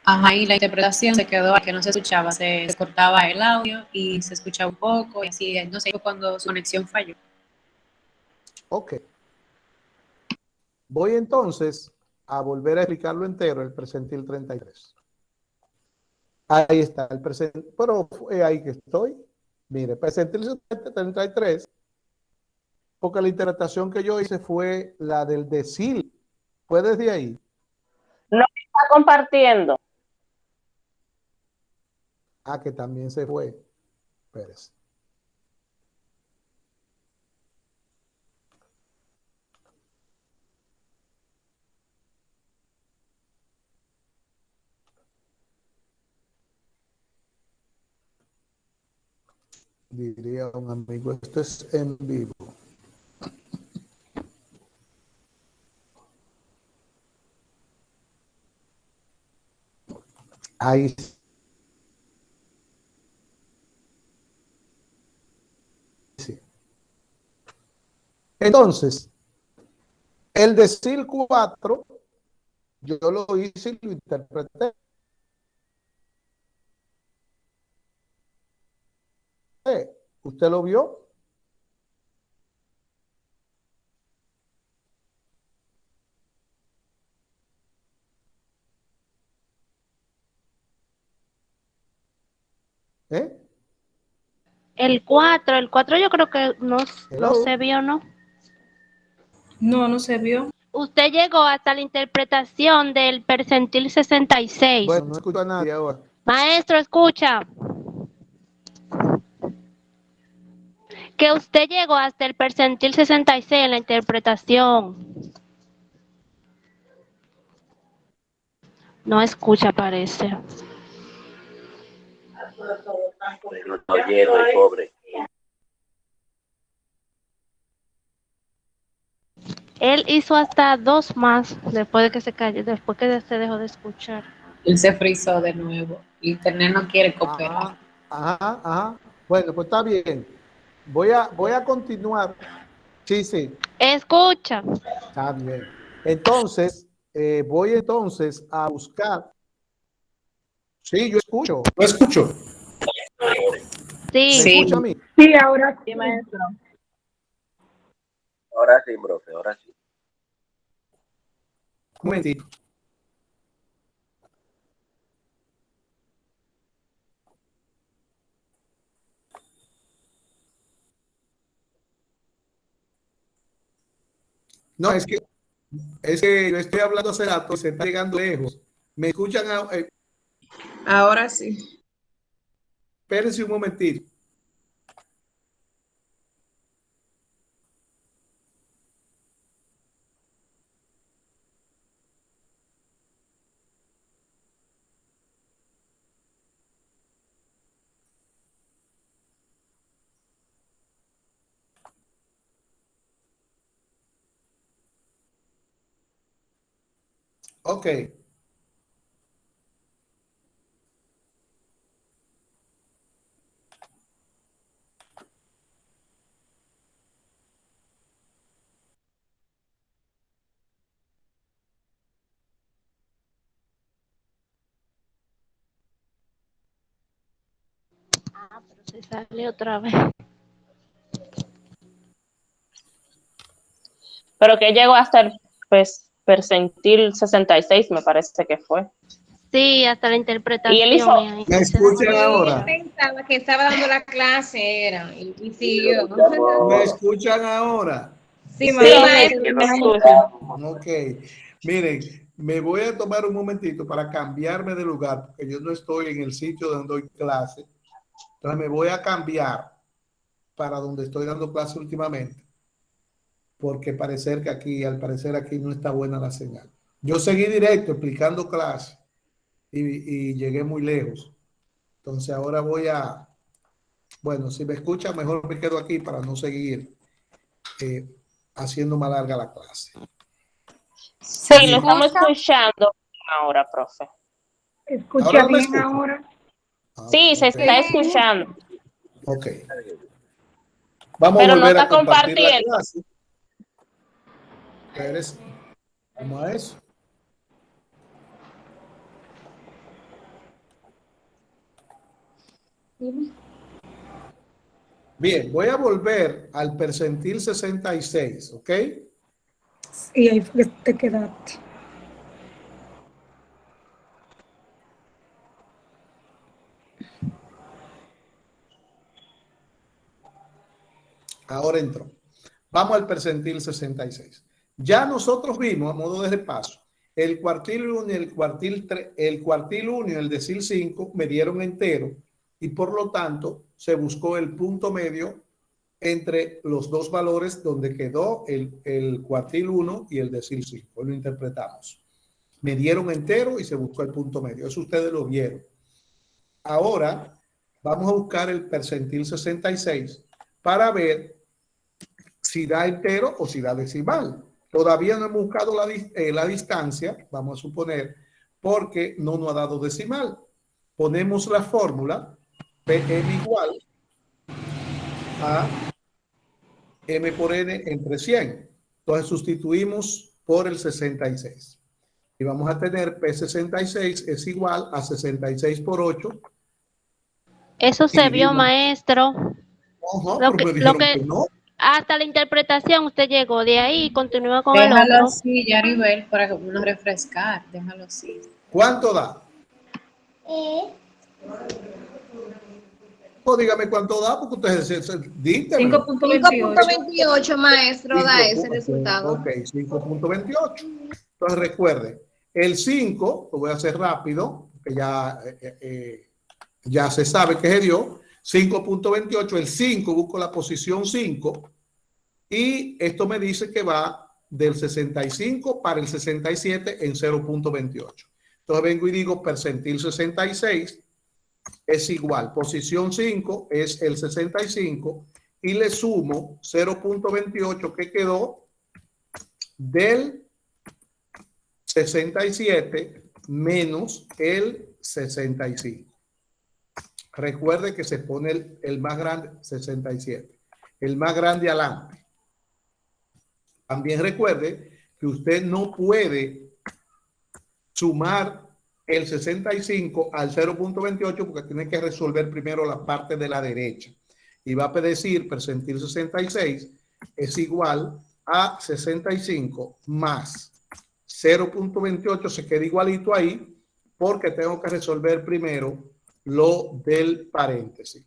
[SPEAKER 2] Ajá, y la interpretación se quedó que no se escuchaba, se cortaba el audio y se escuchaba un poco, y así, no sé, fue cuando su conexión falló.
[SPEAKER 1] Ok. Voy entonces a volver a explicarlo entero, el percentil 33. Ahí está el percentil, pero fue ahí que estoy. Mire, percentil 33, porque la interpretación que yo hice fue la del decil. Fue desde ahí.
[SPEAKER 4] No está compartiendo.
[SPEAKER 1] Ah, que también se fue. Pérez. Diría un amigo, esto es en vivo. Ahí sí. Entonces, el decil 4, yo lo hice y lo interpreté. ¿Usted lo vio? ¿Eh?
[SPEAKER 6] El 4 yo creo que no se
[SPEAKER 1] Hello.
[SPEAKER 6] vio, ¿no?
[SPEAKER 3] No, no se vio.
[SPEAKER 6] Usted llegó hasta la interpretación del percentil 66.
[SPEAKER 1] Bueno, no escucho a nadie ahora.
[SPEAKER 6] Maestro, escucha, que usted llegó hasta el percentil 66 en la interpretación. No escucha, parece. Él hizo hasta 2 más después de que se cayó, después que se dejó de escuchar.
[SPEAKER 2] Él se frizó de nuevo. El internet no quiere cooperar.
[SPEAKER 1] Ajá. Bueno, pues está bien. Voy a continuar. Sí, sí,
[SPEAKER 6] Escucha.
[SPEAKER 1] está bien. Entonces, voy entonces a buscar. Sí, yo escucho. Lo escucho. ¿Me
[SPEAKER 6] Sí.
[SPEAKER 2] Sí,
[SPEAKER 1] escucha a mí?
[SPEAKER 8] Sí, ahora
[SPEAKER 3] Sí,
[SPEAKER 8] sí.
[SPEAKER 3] maestro.
[SPEAKER 9] Ahora sí, profe, ahora sí.
[SPEAKER 1] Un momentito. No, es que yo estoy hablando hace rato y se está llegando lejos. ¿Me escuchan?
[SPEAKER 3] Ahora sí.
[SPEAKER 1] Espérense un momentito. Ok.
[SPEAKER 6] Ah, pero se sale otra vez.
[SPEAKER 4] Pero que llegó hasta el percentil 66, me parece que fue.
[SPEAKER 6] Sí, hasta la interpretación.
[SPEAKER 4] Y él hizo-
[SPEAKER 6] ahí
[SPEAKER 1] ¿Me
[SPEAKER 6] se
[SPEAKER 1] escuchan
[SPEAKER 6] da-
[SPEAKER 1] ahora?
[SPEAKER 2] Pensaba que estaba dando la clase, era, y siguió.
[SPEAKER 1] ¿Me escuchan ahora?
[SPEAKER 2] Sí,
[SPEAKER 4] Sí,
[SPEAKER 2] maestro.
[SPEAKER 4] sí, me escucha.
[SPEAKER 1] Ok. Miren, me voy a tomar un momentito para cambiarme de lugar, porque yo no estoy en el sitio donde doy clase. Entonces me voy a cambiar para donde estoy dando clase últimamente, porque al parecer aquí no está buena la señal. Yo seguí directo explicando clase y llegué muy lejos. Entonces ahora bueno, si me escuchan, mejor me quedo aquí para no seguir haciendo más larga la clase.
[SPEAKER 7] ¿Se
[SPEAKER 4] Sí, lo estamos
[SPEAKER 7] escucha?
[SPEAKER 4] escuchando ahora, profe.
[SPEAKER 1] ¿Ahora me escuchan? Ah,
[SPEAKER 4] Sí, se
[SPEAKER 1] ok.
[SPEAKER 4] está escuchando,
[SPEAKER 1] Ok. Vamos a
[SPEAKER 4] pero no
[SPEAKER 1] volver a
[SPEAKER 4] está
[SPEAKER 1] compartir la
[SPEAKER 4] compartiendo.
[SPEAKER 1] clase. Espérese. Vamos a eso. Bien, voy a volver al percentil 66, ¿ok?
[SPEAKER 9] Y ahí fue que te quedaste.
[SPEAKER 1] Ahora entró. Vamos al percentil 66. Ya nosotros vimos, a modo de repaso, el cuartil 1 y el cuartil 1 y el decil 5 me dieron entero y por lo tanto se buscó el punto medio entre los dos valores donde quedó el cuartil 1 y el decil 5. Lo interpretamos. Me dieron entero y se buscó el punto medio. Eso ustedes lo vieron. Ahora vamos a buscar el percentil 66 para ver si da entero o si da decimal. Todavía no hemos buscado la distancia, vamos a suponer, porque no nos ha dado decimal. Ponemos la fórmula Pm igual a M por N entre 100. Entonces sustituimos por el 66. Y vamos a tener P66 es igual a 66 por 8.
[SPEAKER 6] Eso se vio, maestro.
[SPEAKER 1] No,
[SPEAKER 6] Lo
[SPEAKER 1] pero
[SPEAKER 6] que,
[SPEAKER 1] me
[SPEAKER 6] lo
[SPEAKER 1] dijeron
[SPEAKER 6] que,
[SPEAKER 1] que no.
[SPEAKER 6] hasta la interpretación usted llegó, de ahí y continúa con el
[SPEAKER 2] Déjalo
[SPEAKER 6] otro.
[SPEAKER 2] así, Yaribel, para uno refrescar. Déjalo así.
[SPEAKER 1] ¿Cuánto da? Pues dígame cuánto da, porque ustedes díganmelo.
[SPEAKER 3] 5.28, maestro, da ese
[SPEAKER 1] 5.
[SPEAKER 3] resultado.
[SPEAKER 1] Ok, 5.28. Entonces recuerden, el 5, lo voy a hacer rápido, porque ya se sabe que se dio. 5.28, el 5, busco la posición 5 y esto me dice que va del 65 para el 67 en 0.28. Entonces vengo y digo percentil 66 es igual, posición 5 es el 65 y le sumo 0.28 que quedó del 67 menos el 65. Recuerde que se pone el más grande, 67, el más grande adelante. También recuerde que usted no puede sumar el 65 al 0.28 porque tiene que resolver primero la parte de la derecha. Y va a decir percentil 66 es igual a 65 más 0.28, se queda igualito ahí porque tengo que resolver primero lo del paréntesis.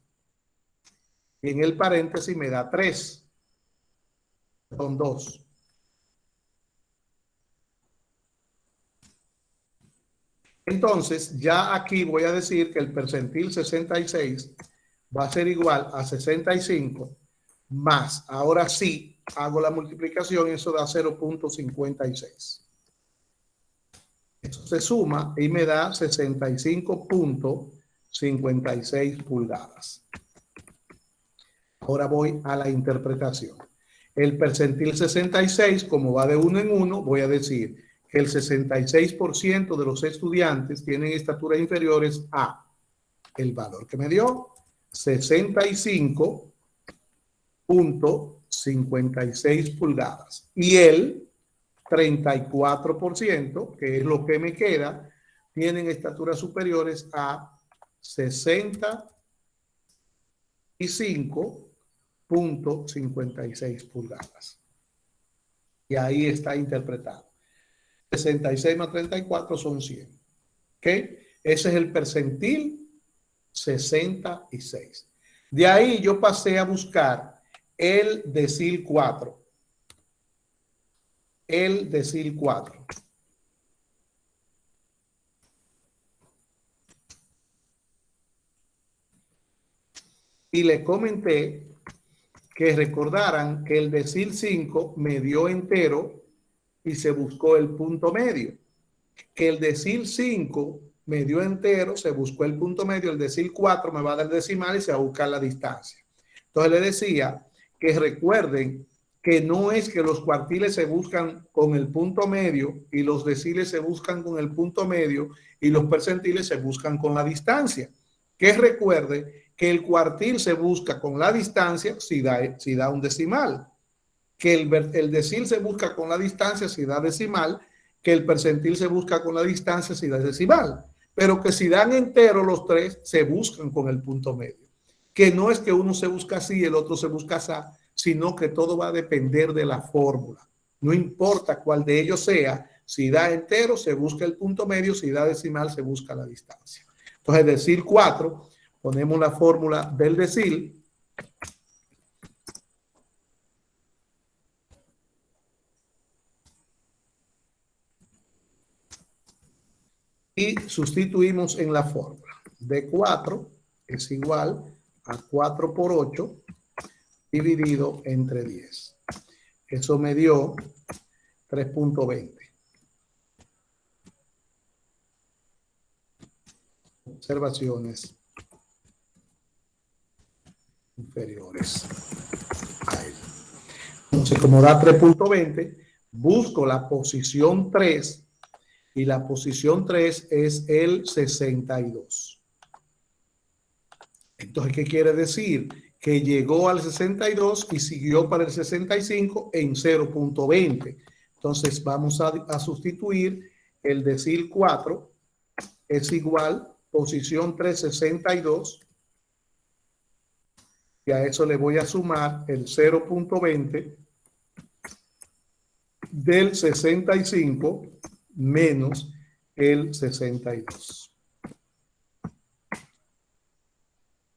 [SPEAKER 1] Y en el paréntesis me da 3. Son 2. Entonces, ya aquí voy a decir que el percentil 66 va a ser igual a 65 más, ahora sí, hago la multiplicación y eso da 0.56. Eso se suma y me da 65.56 pulgadas. Ahora voy a la interpretación. El percentil 66, como va de 1 en 1, voy a decir que el 66% de los estudiantes tienen estaturas inferiores a el valor que me dio, 65.56 pulgadas. Y el 34%, que es lo que me queda, tienen estaturas superiores a 65.56 pulgadas. Y ahí está interpretado. 66 más 34 son 100. ¿Ok? Ese es el percentil 66. De ahí yo pasé a buscar el decil 4. El decil 4. Y le comenté que recordaran que el decil 5 me dio entero y se buscó el punto medio. Que el decil 5 me dio entero, se buscó el punto medio, el decil 4 me va a dar decimal y se va a buscar la distancia. Entonces le decía que recuerden que no es que los cuartiles se buscan con el punto medio y los deciles se buscan con el punto medio y los percentiles se buscan con la distancia. Que recuerde que el cuartil se busca con la distancia si da un decimal, que el decil se busca con la distancia si da decimal, que el percentil se busca con la distancia si da decimal, pero que si dan entero los tres se buscan con el punto medio, que no es que uno se busca así y el otro se busca así, sino que todo va a depender de la fórmula. No importa cuál de ellos sea, si da entero se busca el punto medio, si da decimal se busca la distancia. Entonces, decil 4, ponemos la fórmula del decil. Y sustituimos en la fórmula. D4 es igual a 4 por 8 dividido entre 10. Eso me dio 3.20. Observaciones inferiores a él. Entonces, como da 3.20, busco la posición 3 y la posición 3 es el 62. Entonces, ¿qué quiere decir? Que llegó al 62 y siguió para el 65 en 0.20. Entonces, vamos a sustituir el decil 4 es igual posición 3, 62. Y a eso le voy a sumar el 0.20 del 65 menos el 62.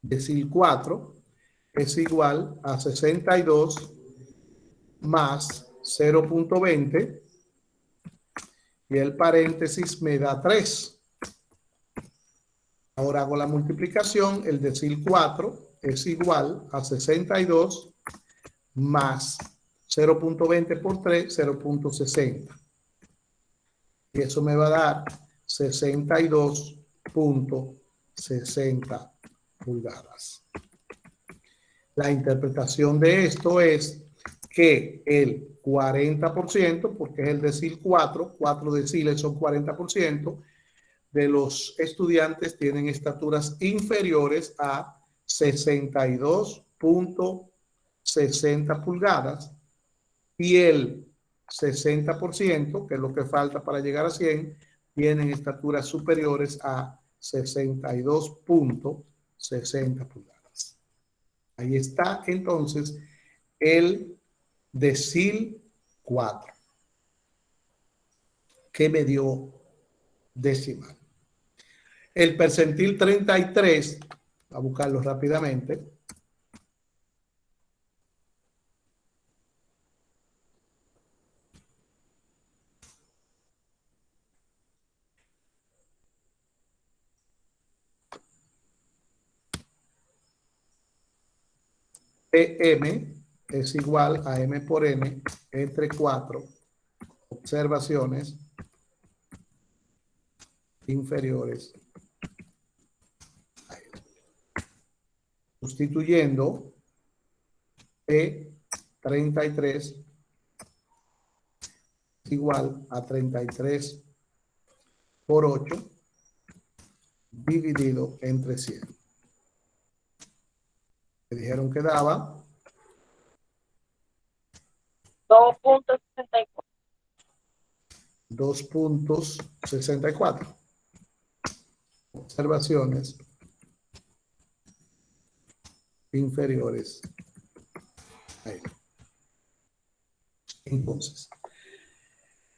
[SPEAKER 1] Decil 4 es igual a 62 más 0.20 y el paréntesis me da 3. Ahora hago la multiplicación, el decil 4 es igual a 62 más 0.20 por 3, 0.60. Y eso me va a dar 62.60 pulgadas. La interpretación de esto es que el 40%, porque es el decil 4 deciles son 40%, de los estudiantes tienen estaturas inferiores a 62.60 pulgadas y el 60%, que es lo que falta para llegar a 100, tienen estaturas superiores a 62.60 pulgadas. Ahí está entonces el decil 4, que me dio decimal. El percentil 33, a buscarlo rápidamente. PM es igual a M por N entre 4 observaciones inferiores a él. Sustituyendo P33 es igual a 33 por 8 dividido entre 100. Me dijeron que daba
[SPEAKER 4] 2.64.
[SPEAKER 1] 2.64. Observaciones inferiores a él. Entonces,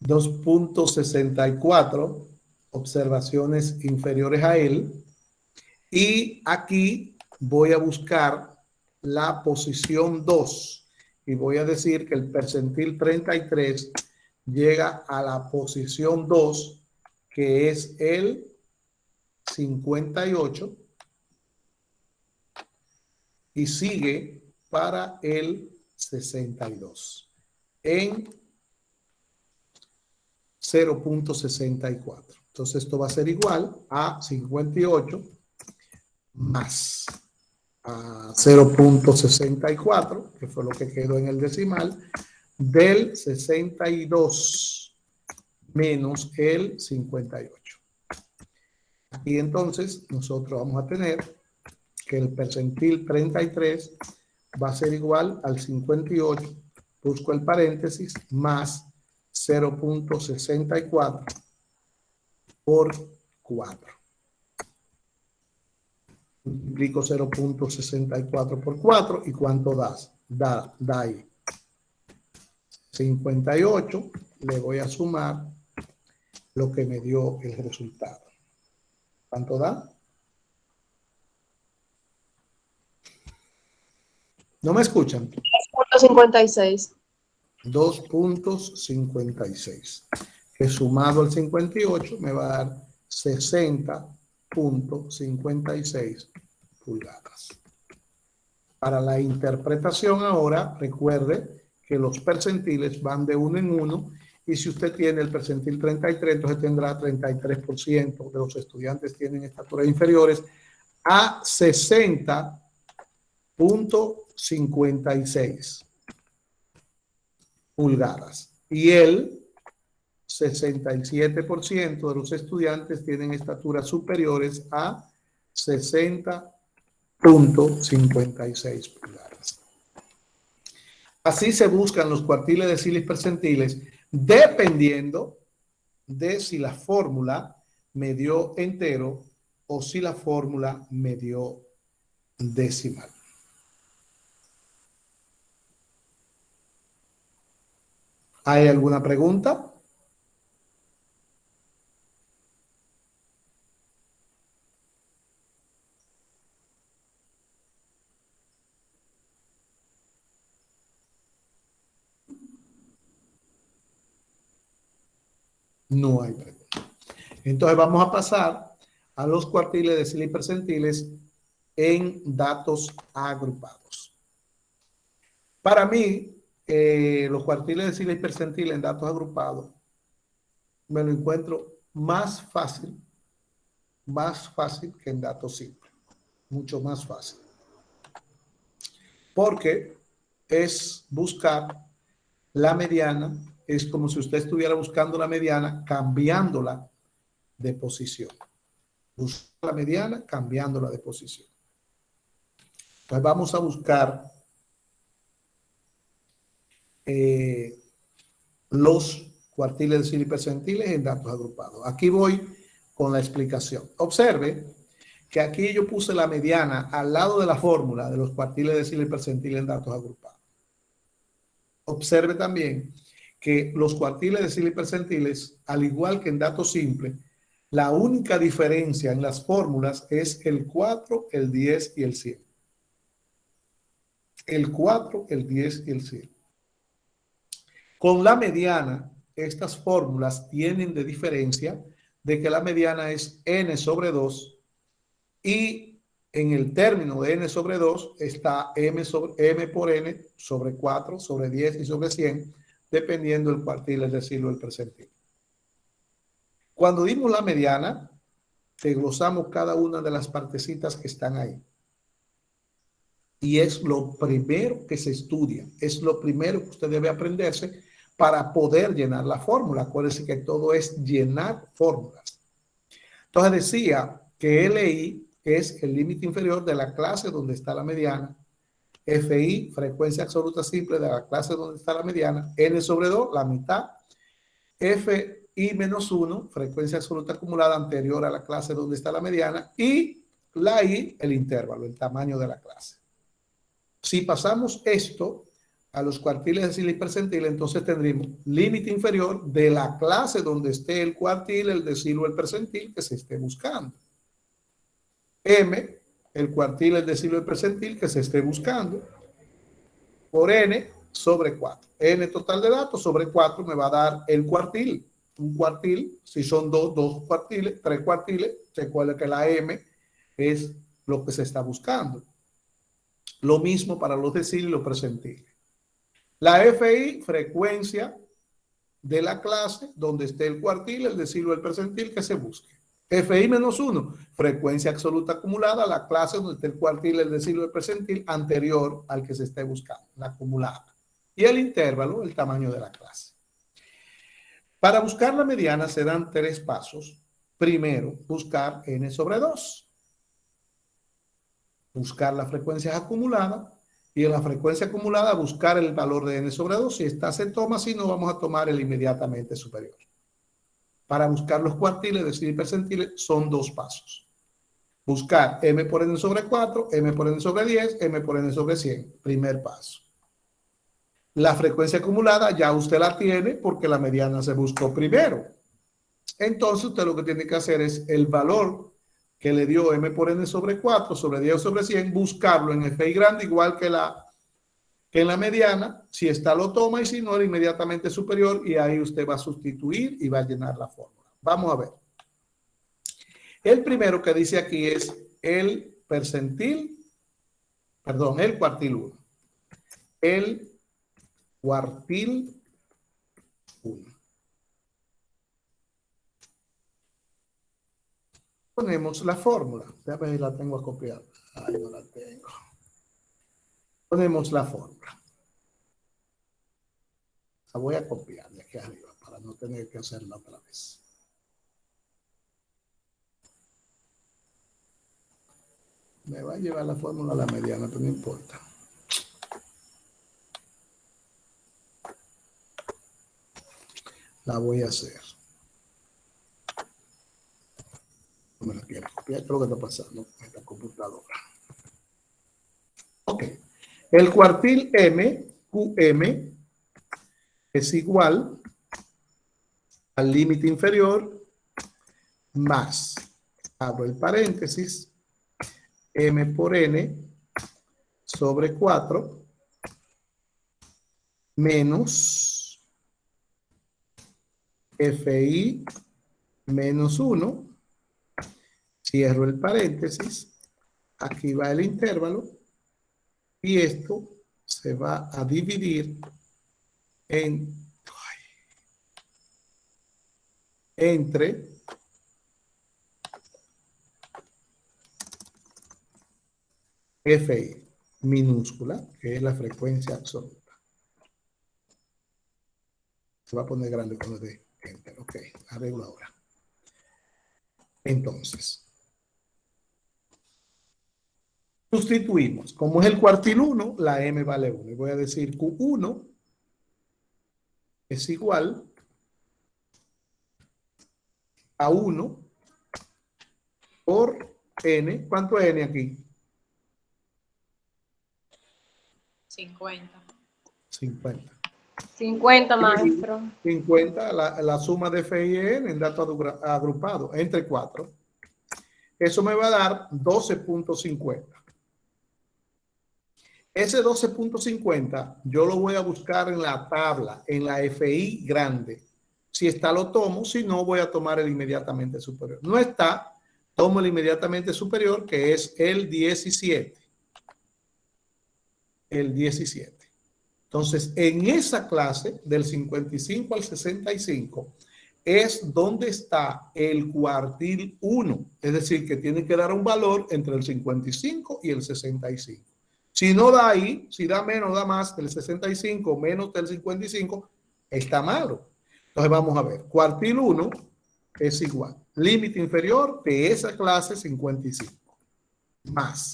[SPEAKER 1] 2.64 observaciones inferiores a él. Y aquí voy a buscar la posición 2 y voy a decir que el percentil 33 llega a la posición 2, que es el 58, y sigue para el 62 en 0.64. Entonces esto va a ser igual a 58 más a 0.64, que fue lo que quedó en el decimal, del 62 menos el 58. Y entonces nosotros vamos a tener que el percentil 33 va a ser igual al 58, busco el paréntesis, más 0.64 por 4. Multiplico 0.64 por 4 y ¿cuánto da ahí? 58, le voy a sumar lo que me dio el resultado. ¿Cuánto da? ¿No me escuchan?
[SPEAKER 3] 2.56.
[SPEAKER 1] 2.56, que sumado al 58 me va a dar 60.56 pulgadas. Para la interpretación ahora, recuerde que los percentiles van de 1 en 1, y si usted tiene el percentil 33, entonces tendrá 33% de los estudiantes tienen estaturas inferiores a 60.56 pulgadas. Y el 67% de los estudiantes tienen estaturas superiores a 60.56 pulgadas. Así se buscan los cuartiles deciles percentiles dependiendo de si la fórmula me dio entero o si la fórmula me dio decimal. ¿Hay alguna pregunta? No hay pregunta. Entonces vamos a pasar a los cuartiles deciles y percentiles en datos agrupados. Para mí, los cuartiles deciles y percentiles en datos agrupados me lo encuentro más fácil que en datos simples, mucho más fácil, porque es buscar la mediana, es como si usted estuviera buscando la mediana cambiándola de posición. Buscar la mediana cambiándola de posición. Entonces vamos a buscar los cuartiles deciles y percentiles en datos agrupados. Aquí voy con la explicación. Observe que aquí yo puse la mediana al lado de la fórmula de los cuartiles deciles y percentiles en datos agrupados. Observe también que los cuartiles deciles y percentiles, al igual que en datos simples, la única diferencia en las fórmulas es el 4, el 10 y el 100. El 4, el 10 y el 100. Con la mediana, estas fórmulas tienen de diferencia de que la mediana es n sobre 2 y en el término de n sobre 2 está m por n sobre 4, sobre 10 y sobre 100, dependiendo del cuartil, es decir, el percentil. Cuando dimos la mediana, desglosamos cada una de las partecitas que están ahí. Y es lo primero que se estudia, es lo primero que usted debe aprenderse para poder llenar la fórmula. Acuérdense que todo es llenar fórmulas. Entonces decía que LI es el límite inferior de la clase donde está la mediana, FI, frecuencia absoluta simple de la clase donde está la mediana, N sobre 2, la mitad, FI menos 1, frecuencia absoluta acumulada anterior a la clase donde está la mediana, y la I, el intervalo, el tamaño de la clase. Si pasamos esto a los cuartiles, deciles y percentiles, entonces tendríamos límite inferior de la clase donde esté el cuartil, el decil o el percentil que se esté buscando. M, el cuartil, el decil o el percentil que se esté buscando, por N sobre 4. N total de datos sobre 4 me va a dar el cuartil. Un cuartil, si son dos cuartiles, 3 cuartiles, recuerda que la M es lo que se está buscando. Lo mismo para los deciles y los percentiles. La FI, frecuencia de la clase donde esté el cuartil, el decil o el percentil que se busque. FI menos 1, frecuencia absoluta acumulada, la clase donde esté el cuartil, el decil o el percentil anterior al que se esté buscando, la acumulada. Y el intervalo, el tamaño de la clase. Para buscar la mediana se dan 3 pasos. Primero, buscar n sobre 2. Buscar las frecuencias acumuladas. Y en la frecuencia acumulada buscar el valor de n sobre 2. Si está, se toma. Si no, vamos a tomar el inmediatamente superior. Para buscar los cuartiles, deciles y percentiles, son 2 pasos. Buscar m por n sobre 4, m por n sobre 10, m por n sobre 100. Primer paso. La frecuencia acumulada ya usted la tiene porque la mediana se buscó primero. Entonces usted lo que tiene que hacer es el valor que le dio m por n sobre 4 sobre 10 sobre 100, buscarlo en FI grande igual que en la mediana. Si está lo toma y si no el inmediatamente superior y ahí usted va a sustituir y va a llenar la fórmula. Vamos a ver. El primero que dice aquí es el percentil, perdón, el cuartil 1. El cuartil 1. Ponemos la fórmula. Ya ver si la tengo acopiada. Ahí no la tengo. Ponemos la fórmula. La voy a copiar de aquí arriba para no tener que hacerla otra vez. Me va a llevar la fórmula a la mediana, pero no importa. La voy a hacer. No me la quiero copiar. ¿Qué es lo que está pasando con esta computadora? Ok. El cuartil M, QM, es igual al límite inferior más, abro el paréntesis, M por N sobre 4 menos FI menos 1, cierro el paréntesis, aquí va el intervalo y esto se va a dividir entre FI minúscula, que es la frecuencia absoluta. Se va a poner grande cuando dé enter. Ok, arreglo ahora. Entonces, sustituimos. Como es el cuartil 1, la M vale 1. Y voy a decir Q1 es igual a 1 por N. ¿Cuánto es N aquí?
[SPEAKER 2] 50.
[SPEAKER 3] 50, maestro.
[SPEAKER 1] 50, la suma de F y N en datos agrupados entre 4. Eso me va a dar 12.50. Ese 12.50 yo lo voy a buscar en la tabla, en la FI grande. Si está, lo tomo. Si no, voy a tomar el inmediatamente superior. No está, tomo el inmediatamente superior, que es el 17. El 17. Entonces, en esa clase, del 55 al 65, es donde está el cuartil 1. Es decir, que tiene que dar un valor entre el 55 y el 65. Si no da ahí, si da menos, da más del 65, menos del 55, está malo. Entonces vamos a ver. Cuartil 1 es igual. Límite inferior de esa clase 55. Más.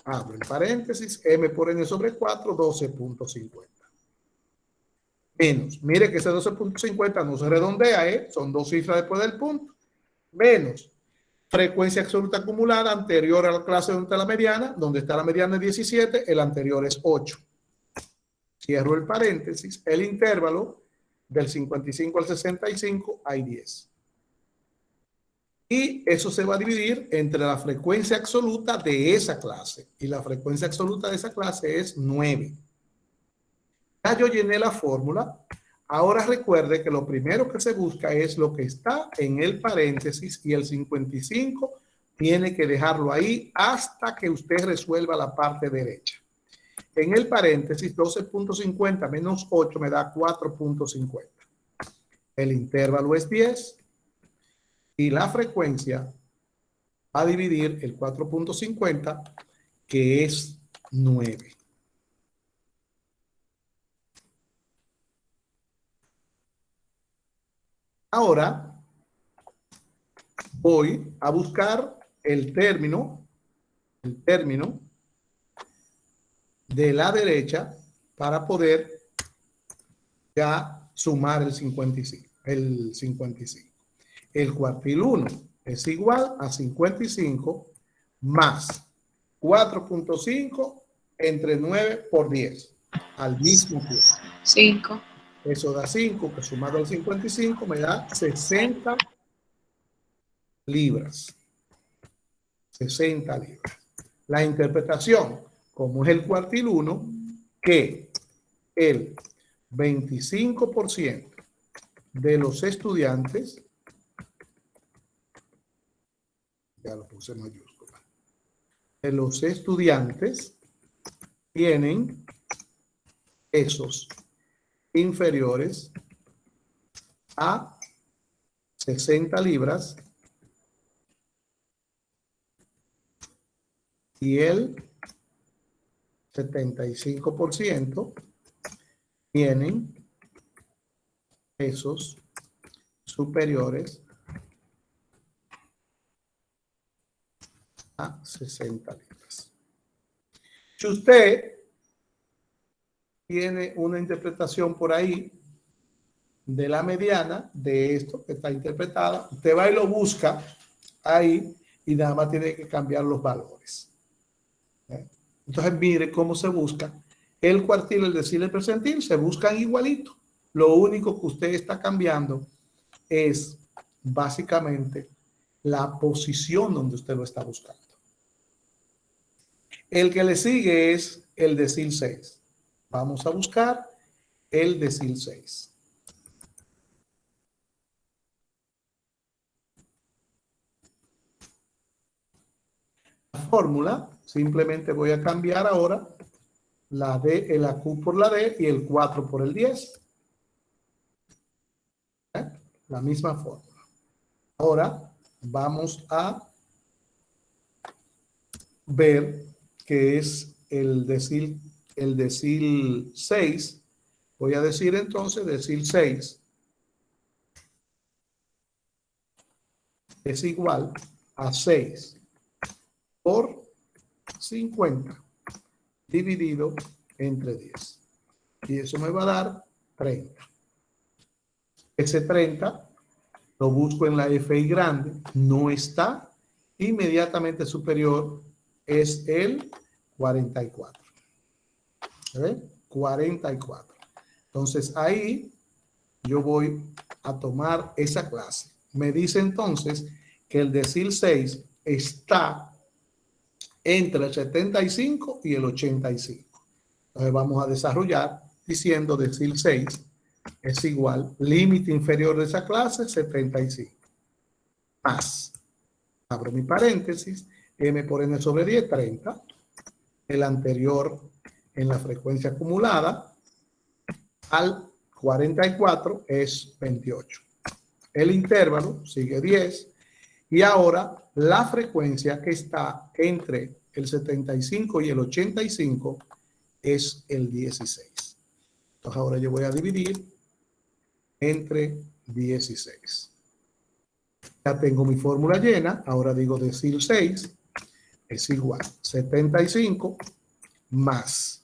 [SPEAKER 1] Abro el paréntesis. M por N sobre 4, 12.50. Menos. Mire que ese 12.50 no se redondea, son 2 cifras después del punto. Menos. Frecuencia absoluta acumulada anterior a la clase donde está la mediana. Donde está la mediana es 17, el anterior es 8. cierro el paréntesis, el intervalo del 55 al 65 hay 10. Y eso se va a dividir entre la frecuencia absoluta de esa clase. Y la frecuencia absoluta de esa clase es 9. Ya yo llené la fórmula. Ahora recuerde que lo primero que se busca es lo que está en el paréntesis y el 55 tiene que dejarlo ahí hasta que usted resuelva la parte derecha. En el paréntesis, 12.50 menos 8 me da 4.50. El intervalo es 10 y la frecuencia va a dividir el 4.50, que es 9. Ahora voy a buscar el término de la derecha para poder ya sumar el 55. El cuartil 1 es igual a 55 más 4.5 entre 9 por 10 al mismo tiempo.
[SPEAKER 2] 5.
[SPEAKER 1] Eso da 5, que sumado al 55 me da 60 libras. 60 libras. La interpretación, como es el cuartil 1, que el 25% de los estudiantes, ya lo puse en mayúscula, de los estudiantes tienen pesos inferiores a 60 libras y el 75% tienen pesos superiores a 60 libras. Si usted tiene una interpretación por ahí de la mediana de esto que está interpretada, usted va y lo busca ahí y nada más tiene que cambiar los valores. Entonces mire cómo se busca. El cuartil, el decil, el percentil se buscan igualito. Lo único que usted está cambiando es básicamente la posición donde usted lo está buscando. El que le sigue es el decil 6. Vamos a buscar el decil 6. La fórmula, simplemente voy a cambiar ahora la D, la Q por la D y el 4 por el 10. La misma fórmula. Ahora vamos a ver qué es el decil 6. Voy a decir entonces decil 6 es igual a 6 por 50 dividido entre 10. Y eso me va a dar 30. Ese 30 lo busco en la FI grande, no está, inmediatamente superior es el 44. ¿Ve? 44. Entonces ahí yo voy a tomar esa clase. Me dice entonces que el decil 6 está entre el 75 y el 85. Entonces vamos a desarrollar diciendo decil 6 es igual, límite inferior de esa clase, 75. Más, abro mi paréntesis, m por n sobre 10, 30. El anterior en la frecuencia acumulada al 44 es 28. El intervalo sigue 10. Y ahora la frecuencia que está entre el 75 y el 85 es el 16. Entonces ahora yo voy a dividir entre 16. Ya tengo mi fórmula llena. Ahora digo decil 6 es igual 75 más,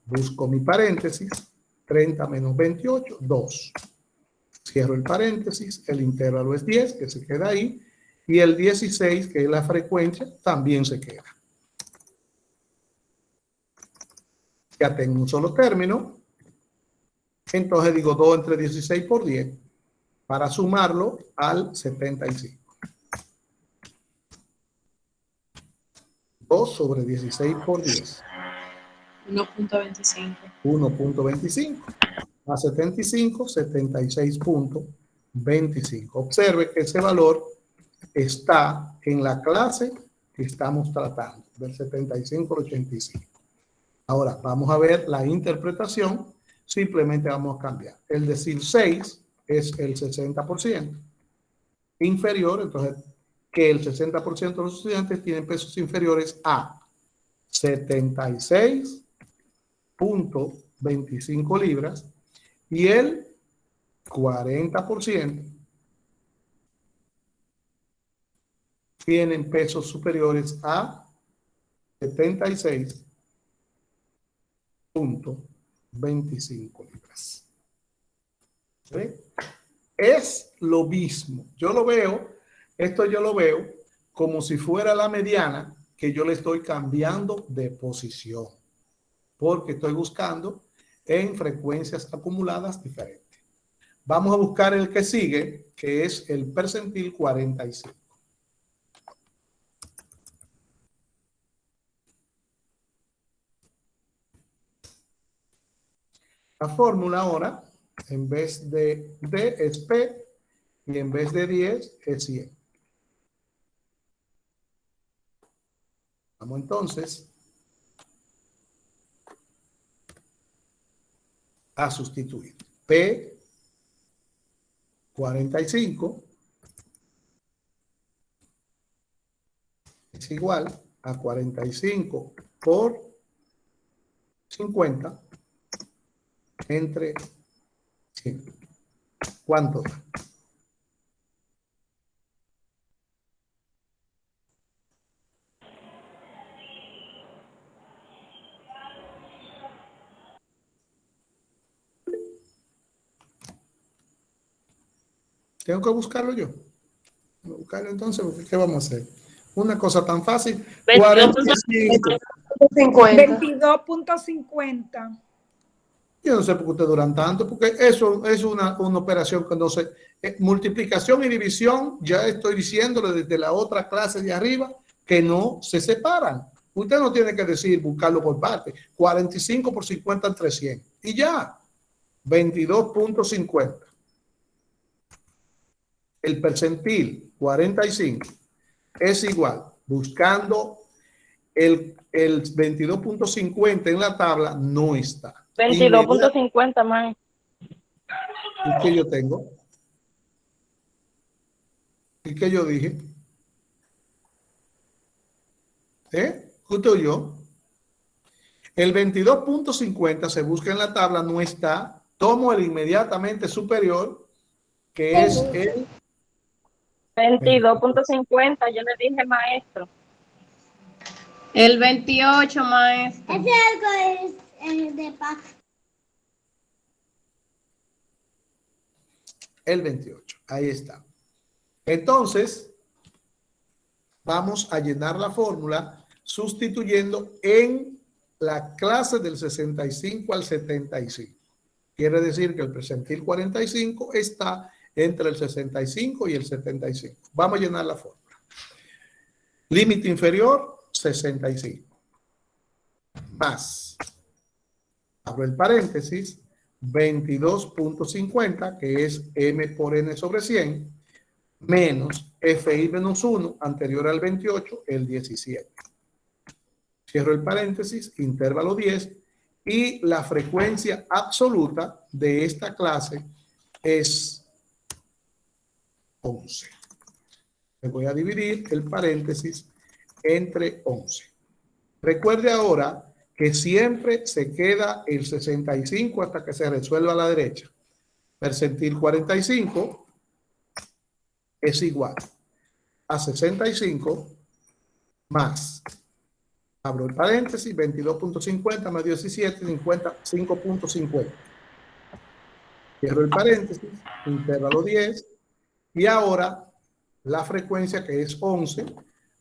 [SPEAKER 1] busco mi paréntesis, 30 menos 28, 2. Cierro el paréntesis, el intervalo es 10, que se queda ahí, y el 16, que es la frecuencia, también se queda. Ya tengo un solo término, Entonces digo 2 entre 16 por 10 para sumarlo al 75. 2 sobre 16 por 10.
[SPEAKER 2] 1.25.
[SPEAKER 1] 1.25. A 75, 76.25. Observe que ese valor está en la clase que estamos tratando, del 75 al 85. Ahora, vamos a ver la interpretación. Simplemente vamos a cambiar. El decir 6 es el 60%. Inferior, entonces, que el 60% de los estudiantes tienen pesos inferiores a 76.25 libras y el 40% tienen pesos superiores a 76.25 libras. ¿Sí? Es lo mismo. Yo lo veo como si fuera la mediana, que yo le estoy cambiando de posición, porque estoy buscando en frecuencias acumuladas diferentes. Vamos a buscar el que sigue, que es el percentil 45. La fórmula ahora, en vez de D es P y en vez de 10 es 100. Vamos entonces a sustituir. P 45 es igual a 45 por 50 entre 100. ¿Cuánto da? Tengo que buscarlo yo. Voy a buscarlo entonces, porque ¿qué vamos a hacer? Una cosa tan fácil. 45.
[SPEAKER 9] 22.50.
[SPEAKER 1] Yo no sé por qué ustedes duran tanto, porque eso es una operación que no se... multiplicación y división, ya estoy diciéndole desde la otra clase de arriba, que no se separan. Usted no tiene que decir, buscarlo por parte. 45 por 50 entre 100. Y ya, 22.50. El percentil 45 es igual, buscando el 22.50 en la tabla, no está.
[SPEAKER 4] 22.50 más.
[SPEAKER 1] ¿Y qué yo tengo? ¿Y qué yo dije? ¿Usted oyó? El 22.50 se busca en la tabla, no está. Tomo el inmediatamente superior, que es el
[SPEAKER 4] 22.50, yo le dije maestro.
[SPEAKER 3] El 28, maestro.
[SPEAKER 10] Ese algo es de paz.
[SPEAKER 1] el 28. Ahí está. Entonces, vamos a llenar la fórmula sustituyendo en la clase del 65 al 75. Quiere decir que el percentil 45 está entre el 65 y el 75. Vamos a llenar la fórmula. Límite inferior, 65. Más, abro el paréntesis, 22.50, que es m por n sobre 100, menos fi menos 1, anterior al 28, el 17. Cierro el paréntesis, intervalo 10, y la frecuencia absoluta de esta clase es 11. Le voy a dividir el paréntesis entre 11. Recuerde ahora que siempre se queda el 65 hasta que se resuelva a la derecha. Percentil 45 es igual a 65 más, abro el paréntesis, 22.50 más 17, 55.50. Cierro el paréntesis, intervalo 10, y ahora la frecuencia, que es 11,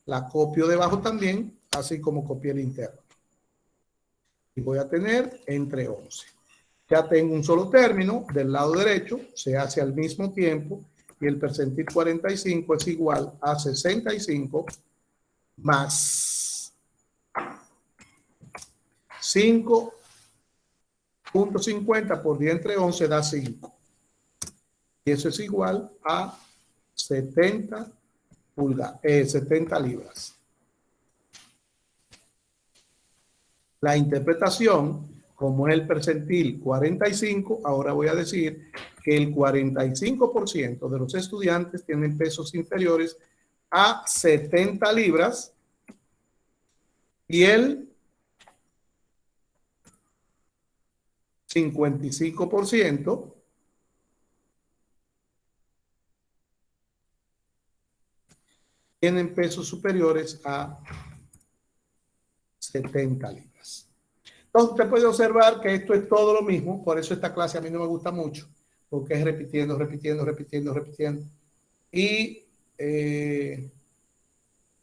[SPEAKER 1] la copio debajo también, así como copié el interno. Y voy a tener entre 11. Ya tengo un solo término del lado derecho, se hace al mismo tiempo y el percentil 45 es igual a 65 más 5.50 por 10 entre 11 da 5. Y eso es igual a 70 70 libras. La interpretación, como es el percentil 45, ahora voy a decir que el 45% de los estudiantes tienen pesos inferiores a 70 libras y el 55% tienen pesos superiores a 70 libras. Entonces, usted puede observar que esto es todo lo mismo, por eso esta clase a mí no me gusta mucho, porque es repitiendo. Y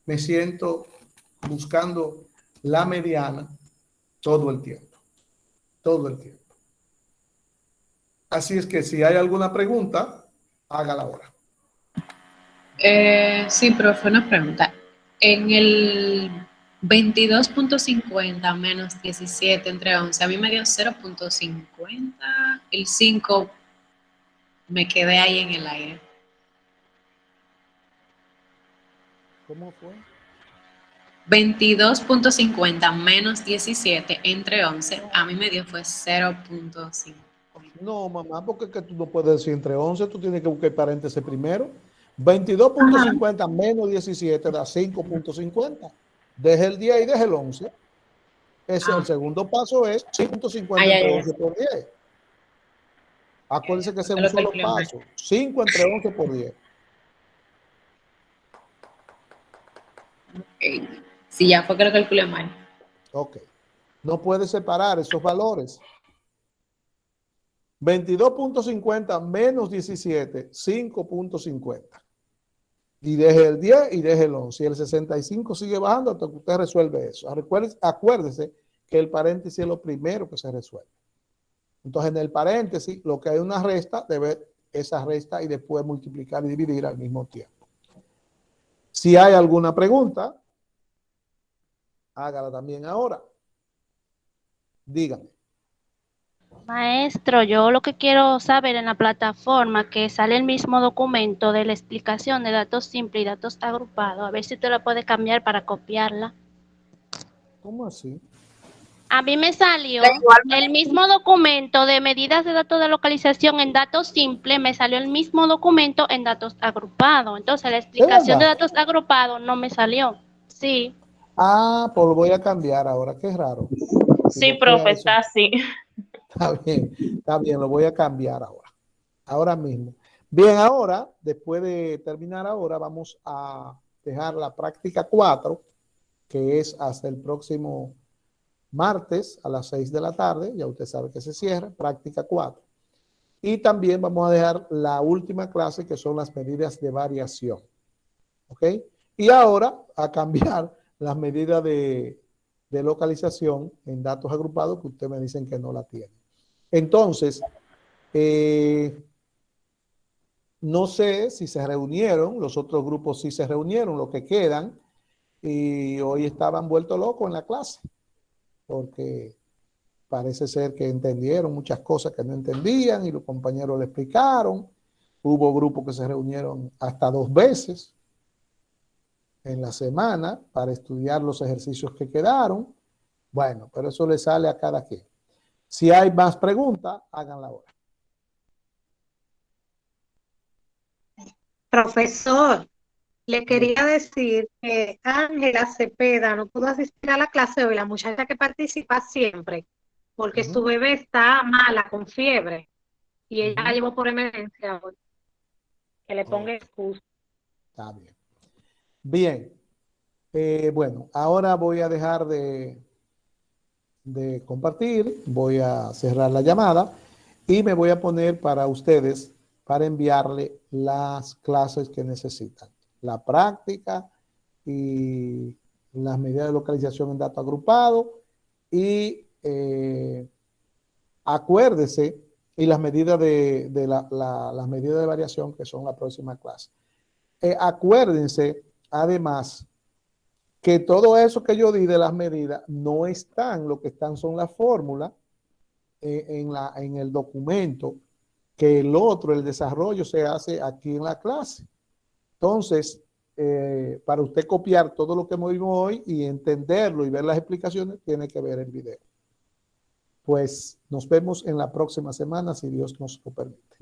[SPEAKER 1] me siento buscando la mediana todo el tiempo. Así es que si hay alguna pregunta, hágala ahora.
[SPEAKER 2] Sí, profe, una pregunta. En el 22.50 menos 17 entre 11, a mí me dio 0.50, el 5 me quedé ahí en el aire.
[SPEAKER 1] ¿Cómo fue?
[SPEAKER 2] 22.50 menos 17 entre 11, a mí me dio fue 0.5.
[SPEAKER 1] No, mamá, porque es que tú no puedes decir entre 11, tú tienes que buscar paréntesis primero. 22.50 menos 17 da 5.50. Deje el 10 y deje el 11. El segundo paso es 5.50 entre 11 por 10. Acuérdense que ese es un solo paso. 5 entre 11 por 10.
[SPEAKER 2] Okay. Sí, ya fue que lo calculé mal.
[SPEAKER 1] Ok. No puedes separar esos valores. 22.50 menos 17, 5.50. Y deje el 10 y deje el 11. Y el 65 sigue bajando hasta que usted resuelve eso. Acuérdese que el paréntesis es lo primero que se resuelve. Entonces, en el paréntesis, lo que hay una resta, debe esa resta y después multiplicar y dividir al mismo tiempo. Si hay alguna pregunta, hágala también ahora. Dígame.
[SPEAKER 6] Maestro, yo lo que quiero saber en la plataforma que sale el mismo documento de la explicación de datos simples y datos agrupados, a ver si usted la puede cambiar para copiarla.
[SPEAKER 1] ¿Cómo así?
[SPEAKER 6] A mí me salió el mismo documento de medidas de datos de localización en datos simples, me salió el mismo documento en datos agrupados. Entonces, la explicación de datos agrupados no me salió. Sí.
[SPEAKER 1] Ah, pues lo voy a cambiar ahora. Qué raro.
[SPEAKER 4] Sí, profe, está así.
[SPEAKER 1] Está bien, lo voy a cambiar ahora mismo. Bien, ahora, después de terminar ahora, vamos a dejar la práctica 4, que es hasta el próximo martes a las 6 de la tarde, ya usted sabe que se cierra, práctica 4. Y también vamos a dejar la última clase, que son las medidas de variación. ¿Ok? Y ahora a cambiar las medidas de localización en datos agrupados, que ustedes me dicen que no la tienen. Entonces, no sé si se reunieron, los otros grupos sí se reunieron, los que quedan, y hoy estaban vueltos locos en la clase, porque parece ser que entendieron muchas cosas que no entendían y los compañeros le explicaron. Hubo grupos que se reunieron hasta 2 veces en la semana para estudiar los ejercicios que quedaron. Bueno, pero eso le sale a cada quien. Si hay más preguntas, háganla ahora.
[SPEAKER 5] Profesor, le quería decir que Ángela Cepeda no pudo asistir a la clase hoy, la muchacha que participa siempre, porque su bebé está mala, con fiebre, y ella la llevó por emergencia hoy. Que le ponga excusa.
[SPEAKER 1] Está bien. Bien. Bueno, ahora voy a dejar de compartir, voy a cerrar la llamada y me voy a poner para ustedes para enviarle las clases que necesitan. La práctica y las medidas de localización en datos agrupados y Acuérdese, y las medidas las medidas de variación que son la próxima clase. Acuérdense, además, que todo eso que yo di de las medidas no están, lo que están son las fórmulas en el documento, que el desarrollo se hace aquí en la clase. Entonces, para usted copiar todo lo que vimos hoy y entenderlo y ver las explicaciones, tiene que ver el video. Pues nos vemos en la próxima semana, si Dios nos lo permite.